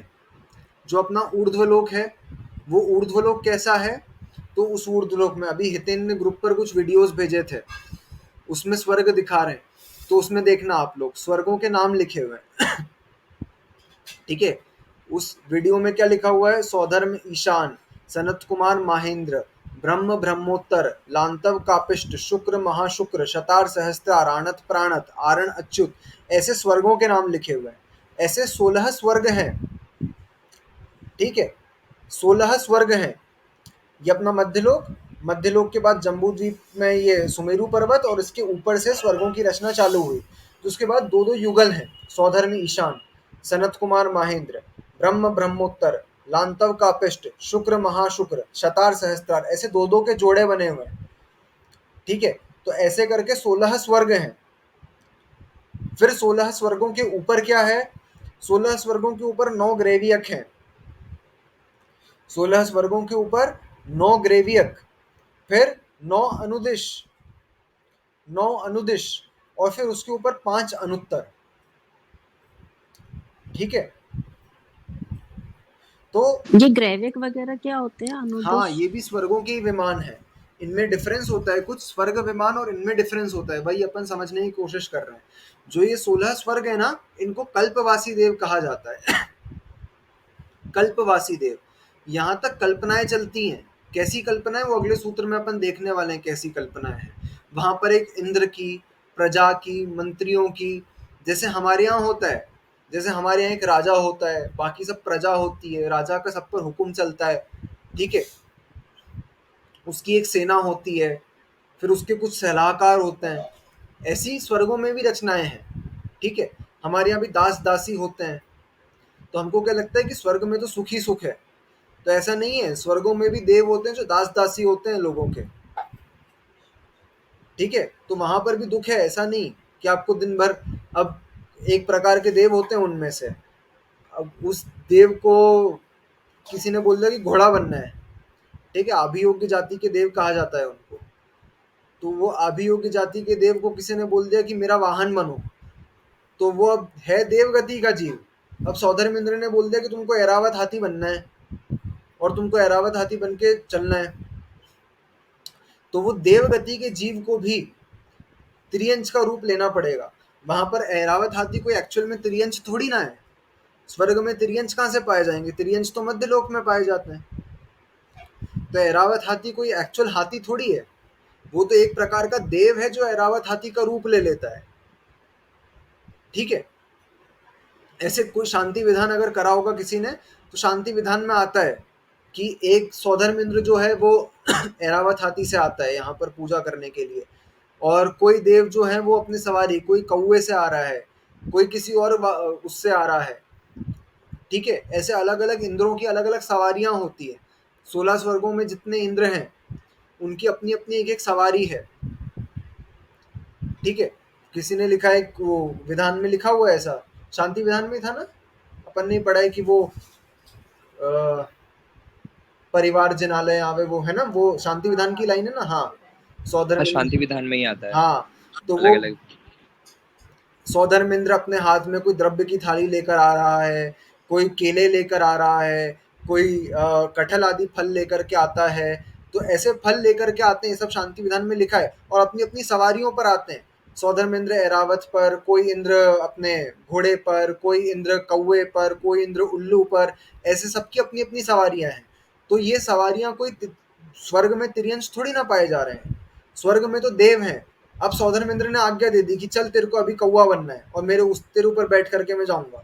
जो अपना ऊर्ध्वलोक है, वो ऊर्ध्वलोक कैसा है? तो उस ऊर्ध्वलोक में, अभी हितेन ने ग्रुप पर कुछ वीडियोस भेजे थे, उसमें स्वर्ग दिखा रहे हैं, तो उसमें देखना आप लोग स्वर्गों के नाम लिखे हुए हैं। ठीक है, उस वीडियो में क्या लिखा हुआ है? सौधर्म ईशान, सनत कुमार माहेंद्र, ब्रह्म ब्रह्मोत्तर, लांतव कापिष्ट, शुक्र महाशुक्र, शतार सहस्त्रार, आणत प्राणत, आरण अच्युत, ऐसे स्वर्गों के नाम लिखे हुए हैं। ऐसे 16 स्वर्ग हैं। ठीक है, 16 स्वर्ग हैं। ये अपना मध्यलोक, मध्यलोक के बाद जम्बू द्वीप में ये सुमेरु पर्वत, और इसके ऊपर से स्वर्गों की रचना चालू हुई। तो उसके बाद दो दो युगल हैं, सौधर्म ईशान, सनत कुमार माहेंद्र, ब्रह्म ब्रह्मोत्तर, लांतव कापिष्ट, शुक्र महाशुक्र, शतार सहस्त्रार, ऐसे दो दो के जोड़े बने हुए हैं। ठीक है, तो ऐसे करके 16 स्वर्ग हैं। फिर 16 स्वर्गों के ऊपर क्या है? 16 स्वर्गों के ऊपर 9 ग्रेवियक हैं। 16 स्वर्गों के ऊपर 9 ग्रेवियक, फिर 9 अनुदिश, 9 अनुदिश, और फिर उसके ऊपर 5 अनुत्तर। ठीक है, तो ये ग्रेविक वगैरह क्या होते हैं हाँ, अनुदिश? ये भी स्वर्गों के ही विमान है। इनमें डिफरेंस होता है कुछ, स्वर्ग विमान और इनमें डिफरेंस होता है, वही अपन समझने की कोशिश कर रहे हैं। जो ये 16 स्वर्ग है ना, इनको कल्पवासी देव कहा जाता है। कल्पवासी देव। यहाँ तक कल्पनाएं चलती हैं। कैसी कल्पनाएं? वो अगले सूत्र में अपन देखने वाले हैं कैसी कल्पनाएं हैं। वहां पर एक इंद्र की, प्रजा की, मंत्रियों की, जैसे हमारे यहाँ होता है, जैसे हमारे यहाँ एक राजा होता है, बाकी सब प्रजा होती है, राजा का सब पर हुक्म चलता है। ठीक है, उसकी एक सेना होती है, फिर उसके कुछ सलाहकार होते हैं। ऐसी स्वर्गों में भी रचनाएं हैं। ठीक है, हमारे यहाँ भी दास दासी होते हैं। तो हमको क्या लगता है कि स्वर्ग में तो सुख ही सुख है, तो ऐसा नहीं है। स्वर्गों में भी देव होते हैं जो दास दासी होते हैं लोगों के। ठीक है, तो वहां पर भी दुख है, ऐसा नहीं कि आपको दिन भर, अब एक प्रकार के देव होते हैं उनमें से, अब उस देव को किसी ने बोल दिया कि घोड़ा बनना है। ठीक है, अभियोग्य जाति के देव कहा जाता है उनको। तो वो अभियोग्य जाति के देव को किसी ने बोल दिया कि मेरा वाहन बनो, तो वो अब है देवगति का जीव। अब सौधर्म इंद्र ने बोल दिया कि तुमको ऐरावत हाथी बनना है और तुमको ऐरावत हाथी बन के चलना है, तो वो देवगति के जीव को भी त्रियंच का रूप लेना पड़ेगा। वहां पर ऐरावत हाथी कोई एक्चुअल में त्रियंच थोड़ी ना है। स्वर्ग में त्रियंच कहाँ से पाए जाएंगे? त्रियंच तो मध्य लोक में पाए जाते हैं। तो ऐरावत हाथी कोई एक्चुअल हाथी थोड़ी है, वो तो एक प्रकार का देव है जो ऐरावत हाथी का रूप ले लेता है। ठीक है, ऐसे कोई शांति विधान अगर करा होगा किसी ने, तो शांति विधान में आता है कि एक सौधर्म इंद्र जो है वो ऐरावत हाथी से आता है यहाँ पर पूजा करने के लिए, और कोई देव जो है वो अपनी सवारी, कोई कौवे से आ रहा है, कोई किसी और उससे आ रहा है। ठीक है, ऐसे अलग अलग इंद्रों की अलग अलग सवारियां होती है। 16 स्वर्गों में जितने इंद्र हैं उनकी अपनी अपनी एक एक सवारी है। ठीक है, किसी ने लिखा है, वो विधान में लिखा हुआ है ऐसा, शांति विधान में था ना, अपन ने पढ़ा है कि वो परिवार जिनालय आवे, वो है ना, वो शांति विधान की लाइन है ना। हाँ, हाँ, सौधर्म, शांति विधान में ही आता है हाँ, तो अलग वो अलग। सौधर्मेंद्र अपने हाथ में कोई द्रव्य की थाली लेकर आ रहा है, कोई केले लेकर आ रहा है, कोई कटहल आदि फल लेकर के आता है। तो ऐसे फल लेकर के आते हैं, सब शांति विधान में लिखा है, और अपनी अपनी सवारियों पर आते हैं। सौधर्मेंद्र ऐरावत पर, कोई इंद्र अपने घोड़े पर, कोई इंद्र कौवे पर, कोई इंद्र उल्लू पर, ऐसे सबकी अपनी अपनी सवारियां हैं। तो ये सवारियां कोई स्वर्ग में तिर्यंश थोड़ी ना पाए जा रहे हैं, स्वर्ग में तो देव हैं। अब सौधर्मेंद्र ने आज्ञा दे दी कि चल तेरे को अभी कौवा बनना है और मेरे उस तेरे ऊपर बैठ करके मैं जाऊंगा।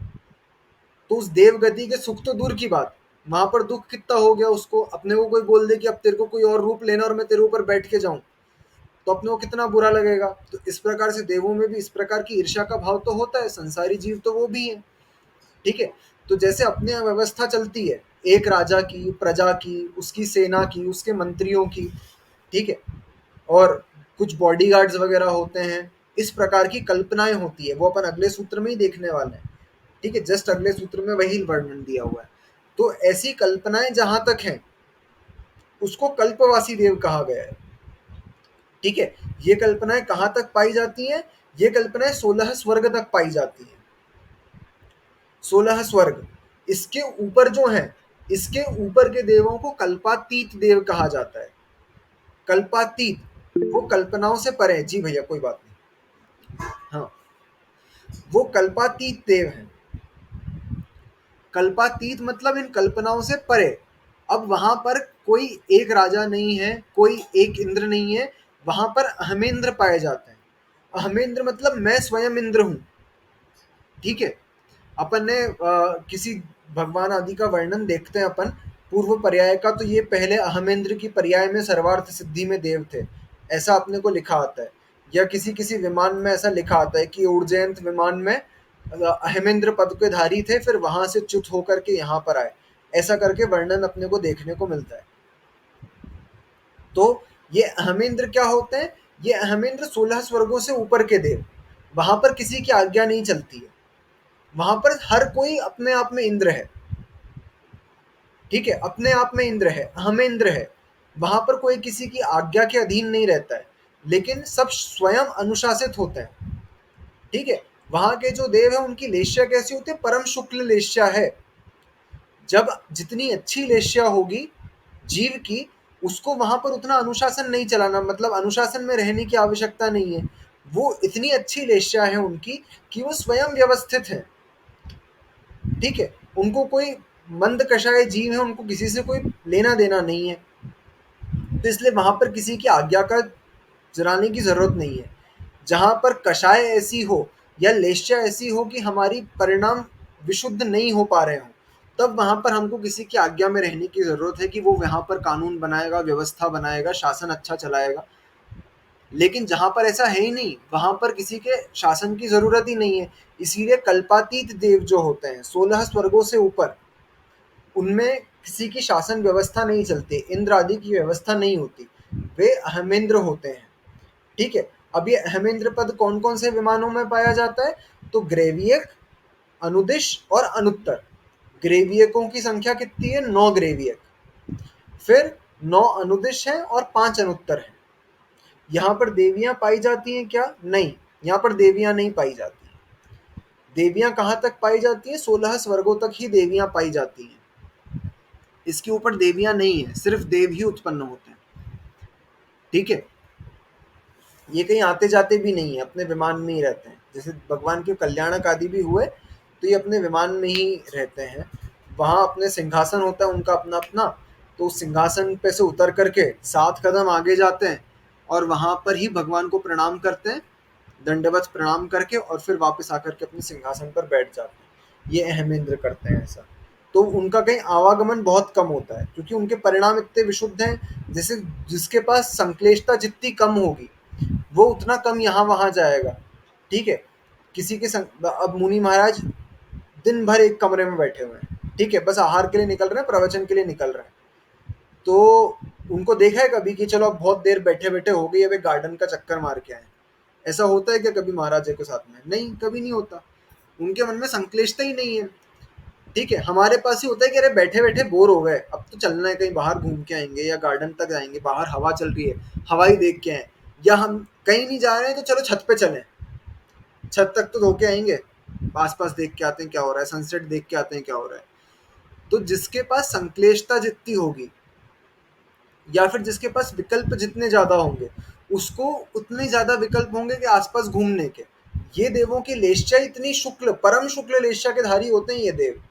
तो उस देवगति के सुख तो दूर की बात, वहां पर दुख कितना हो गया उसको। अपने को कोई बोल दे कि अब तेरे को कोई और रूप लेना और मैं तेरे ऊपर बैठ के जाऊं, तो अपने को कितना बुरा लगेगा। तो इस प्रकार से देवों में भी इस प्रकार की ईर्ष्या का भाव तो होता है, संसारी जीव तो वो भी है। ठीक है, तो जैसे अपने यहाँ व्यवस्था चलती है, एक राजा की, प्रजा की, उसकी सेना की, उसके मंत्रियों की। ठीक है, और कुछ बॉडीगार्ड्स वगैरह होते हैं, इस प्रकार की कल्पनाएं होती है, वो अपन अगले सूत्र में ही देखने वाले हैं। ठीक है, जस्ट अगले सूत्र में वही वर्णन दिया हुआ है। तो ऐसी कल्पनाएं जहां तक हैं उसको कल्पवासी देव कहा गया है। ठीक है, ये कल्पनाएं कहाँ तक पाई जाती हैं? ये कल्पनाएं 16 स्वर्ग तक पाई जाती हैं। 16 स्वर्ग, इसके ऊपर जो है, इसके ऊपर के देवों को कल्पातीत देव कहा जाता है। कल्पातीत, वो कल्पनाओं से परे। जी भैया कोई बात नहीं। हाँ, वो कल्पातीत देव हैं। कल्पातीत मतलब इन कल्पनाओं से परे। अब वहां पर कोई एक राजा नहीं है, कोई एक इंद्र नहीं है, वहां पर अहमेंद्र पाए जाते हैं। अहमेंद्र मतलब मैं स्वयं इंद्र हूं। ठीक है, अपन ने किसी भगवान आदि का वर्णन देखते हैं अपन पूर्व पर्याय का, तो ये पहले अहमेंद्र की पर्याय में सर्वार्थ सिद्धि में देव थे, ऐसा अपने को लिखा आता है। या किसी किसी विमान में ऐसा लिखा आता है कि उर्जयंत विमान में अहमेंद्र पद के धारी थे, फिर वहां से च्युत होकर के यहाँ पर आए। ऐसा करके वर्णन अपने को देखने को मिलता है। तो ये अहमेंद्र क्या होते हैं? ये अहमेंद्र 16 स्वर्गों से ऊपर के देव। वहां पर किसी की आज्ञा नहीं चलती है, वहां पर हर कोई अपने आप में इंद्र है। ठीक है, अपने आप में इंद्र है, हम इंद्र है। वहां पर कोई किसी की आज्ञा के अधीन नहीं रहता है, लेकिन सब स्वयं अनुशासित होते हैं। ठीक है, वहां के जो देव है उनकी लेश्या कैसी होती है? परम शुक्ल लेश्या है। जब जितनी अच्छी लेश्या होगी जीव की, उसको वहां पर उतना अनुशासन नहीं चलाना, मतलब अनुशासन में रहने की आवश्यकता नहीं है। वो इतनी अच्छी लेश्या है उनकी कि वो स्वयं व्यवस्थित है। ठीक है, उनको कोई मंद कषाय जीव है, उनको किसी से कोई लेना देना नहीं है, तो इसलिए वहां पर किसी की आज्ञा का जराने की जरूरत नहीं है। जहां पर कषाय ऐसी हो या लेश्या ऐसी हो कि हमारी परिणाम विशुद्ध नहीं हो पा रहे हो, तब वहां पर हमको किसी की आज्ञा में रहने की जरूरत है कि वो वहां पर कानून बनाएगा, व्यवस्था बनाएगा, शासन अच्छा चलाएगा। लेकिन जहां पर ऐसा है ही नहीं, वहां पर किसी के शासन की जरूरत ही नहीं है। इसीलिए कल्पातीत देव जो होते हैं 16 स्वर्गों से ऊपर, उनमें किसी की शासन व्यवस्था नहीं चलती, इंद्र आदि की व्यवस्था नहीं होती, वे अहमेंद्र होते हैं। ठीक है, अब ये अहमेंद्र पद कौन कौन से विमानों में पाया जाता है? तो ग्रेवियक, अनुदिश और अनुत्तर। ग्रेवियकों की संख्या कितनी है? 9 ग्रेवियक। फिर 9 अनुदिश हैं और 5 अनुत्तर हैं। यहाँ पर देवियां पाई जाती हैं क्या? नहीं, यहाँ पर देवियां नहीं पाई जाती। देवियां कहाँ तक पाई जाती हैं? 16 स्वर्गों तक ही देवियां पाई जाती हैं। इसके ऊपर देवियां नहीं है, सिर्फ देव ही उत्पन्न होते हैं। ठीक है, ये कहीं आते जाते भी नहीं है, अपने विमान में ही रहते हैं। जैसे भगवान के कल्याणक आदि भी हुए, तो ये अपने विमान में ही रहते हैं। वहां अपने सिंहासन होता है उनका अपना अपना, तो उस सिंहासन पे से उतर करके 7 कदम आगे जाते हैं और वहां पर ही भगवान को प्रणाम करते हैं, दंडवत प्रणाम करके, और फिर वापस आकर के अपने सिंहासन पर बैठ जाते हैं। ये अहमेंद्र करते हैं ऐसा। तो उनका कहीं आवागमन बहुत कम होता है, क्योंकि उनके परिणाम इतने विशुद्ध हैं। जैसे जिसके पास संश्लेषता जितनी कम होगी, वो उतना कम यहाँ वहां जाएगा। ठीक है, किसी के अब मुनि महाराज दिन भर एक कमरे में बैठे हुए हैं, ठीक है, बस आहार के लिए निकल रहे हैं, प्रवचन के लिए निकल रहे हैं, तो उनको देखा है कभी कि चलो अब बहुत देर बैठे बैठे हो गई, अब एक गार्डन का चक्कर मार के आए? ऐसा होता है क्या कभी महाराज जी के साथ में? नहीं, कभी नहीं होता। उनके मन में संश्लेषता ही नहीं है। ठीक है, हमारे पास ही होता है कि अरे बैठे बैठे बोर हो गए, अब तो चलना है, कहीं बाहर घूम के आएंगे या गार्डन तक जाएंगे, बाहर हवा चल रही है, हवा ही देख के आए, या हम कहीं नहीं जा रहे हैं तो चलो छत पे चलें, छत तक तो धोके आएंगे, आसपास देख के आते हैं क्या हो रहा है, सनसेट देख के आते हैं क्या हो रहा है। तो जिसके पास संश्लेषता जितनी होगी, या फिर जिसके पास विकल्प जितने ज्यादा होंगे, उसको उतने ज्यादा विकल्प होंगे कि आसपास घूमने के। ये देवों की लेश्या इतनी शुक्ल, परम शुक्ल लेश्या के धारी होते हैं ये देव,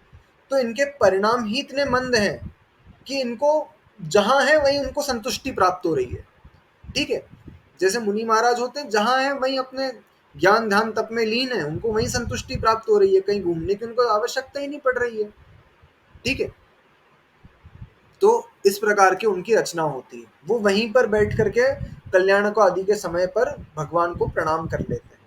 तो इनके परिणाम ही इतने मंद हैं कि इनको जहां है वहीं उनको संतुष्टि प्राप्त हो रही है। ठीक है, जैसे मुनि महाराज होते हैं, जहां है वहीं अपने ज्ञान ध्यान तप में लीन है, उनको वहीं संतुष्टि प्राप्त हो रही है, कहीं घूमने की उनको आवश्यकता ही नहीं पड़ रही है। ठीक है, तो इस प्रकार की उनकी रचना होती है। वो वहीं पर बैठ करके कल्याण को आदि के समय पर भगवान को प्रणाम कर लेते हैं।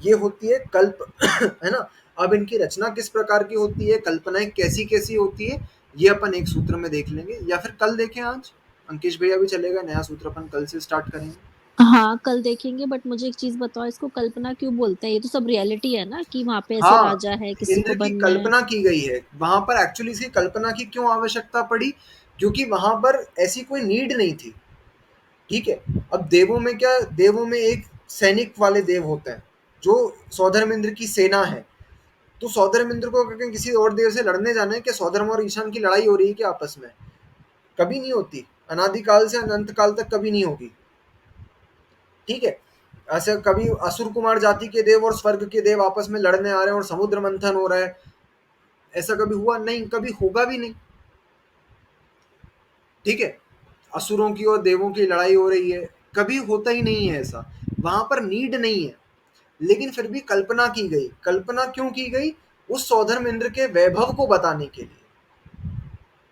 ये होती है कल्प है ना। अब इनकी रचना किस प्रकार की होती है, कल्पनाएं कैसी कैसी होती है, ये अपन एक सूत्र में देख लेंगे, या फिर कल देखें। आज अंकिश भैया भी चलेगा, नया सूत्र अपन कल से स्टार्ट करेंगे। हाँ कल देखेंगे, बट मुझे एक चीज बताओ, इसको कल्पना क्यों बोलते हैं? ये तो सब रियलिटी है ना, कि वहां पे ऐसे हाँ, राजा है, किसी इंद्र को की बनना है। कल्पना की गई है वहां पर। एक्चुअली इसकी कल्पना की क्यों आवश्यकता पड़ी? क्योंकि वहां पर ऐसी कोई नीड नहीं थी। ठीक है, अब देवों में क्या, देवों में एक सैनिक वाले देव होते हैं जो सौधर्मेंद्र की सेना है। तो सौधर्मेंद्र को किसी और देव से लड़ने जाना है क्या? सौधर्म और ईशान की लड़ाई हो रही है क्या आपस में? कभी नहीं होती। अनादिकाल से अनंत काल तक कभी नहीं होगी। ठीक है, ऐसे कभी असुर कुमार जाति के देव और स्वर्ग के देव आपस में लड़ने आ रहे हैं और समुद्र मंथन हो रहा है, ऐसा कभी हुआ नहीं, कभी होगा भी नहीं। ठीक है, असुरों की और देवों की लड़ाई हो रही है, कभी होता ही नहीं है ऐसा, वहां पर नीड नहीं है। लेकिन फिर भी कल्पना की गई। कल्पना क्यों की गई? उस सौधर्म इंद्र के वैभव को बताने के लिए।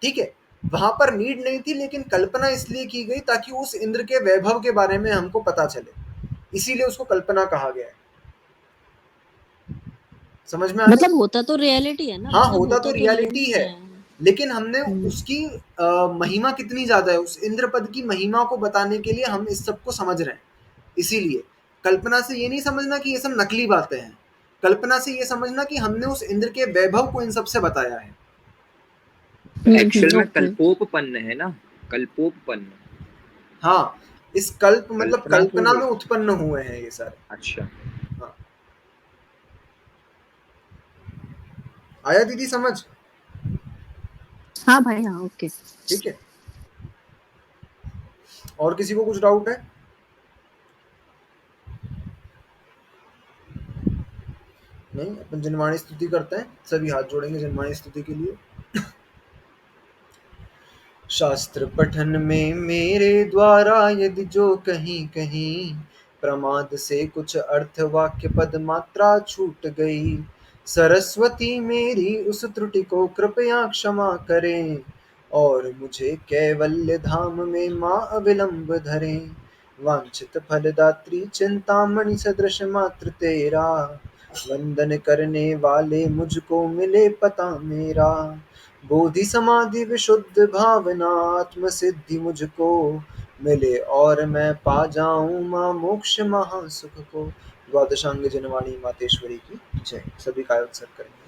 ठीक है, वहां पर नीड नहीं थी, लेकिन कल्पना इसलिए की गई ताकि उस इंद्र के वैभव के बारे में हमको पता चले, इसीलिए उसको कल्पना कहा गया है। समझ में आ गया? मतलब होता तो रियलिटी है ना, हाँ, मतलब होता तो ये रियलिटी नहीं है, लेकिन हमने हम्म। उसकी महिमा कितनी ज्यादा है, उस इंद्र पद की महिमा को बताने के लिए हम इस सब को समझ रहे हैं। इसीलिए कल्पना से ये नहीं समझना कि ये सब नकली बातें हैं, कल्पना से ये समझना कि हमने उस इंद्र के वैभव को इन सब से बताया है। एक्चुअल में ओके। कल्पोपपन्न है ना, कल्पोपपन्न। हाँ, इस कल्प मतलब कल्पना कल्पना थोड़ी। में उत्पन्न हुए हैं ये सारे। अच्छा। हाँ, आया दीदी समझ? हाँ भाई, हाँ, ओके। ठीक है, और किसी को कुछ डाउट है? नहीं, अपन जनवाणी स्तुति करते हैं, सभी हाथ जोड़ेंगे जनवाणी स्तुति के लिए। शास्त्र पठन में मेरे द्वारा यदि जो कहीं कहीं प्रमाद से कुछ अर्थ वाक्य पद मात्रा छूट गई, सरस्वती मेरी उस त्रुटि को कृपया क्षमा करें और मुझे कैवल्य धाम में माँ अविलंब धरें। वांछित फलदात्री चिंतामणि सदृश मात्र तेरा, वंदन करने वाले मुझको मिले पता मेरा। बोधि समाधि विशुद्ध भावना आत्म सिद्धि मुझको मिले और मैं पा जाऊं माँ मोक्ष महासुख को। द्वादशांग जनवाणी मातेश्वरी की जय। सभी का उत्सव करेंगे।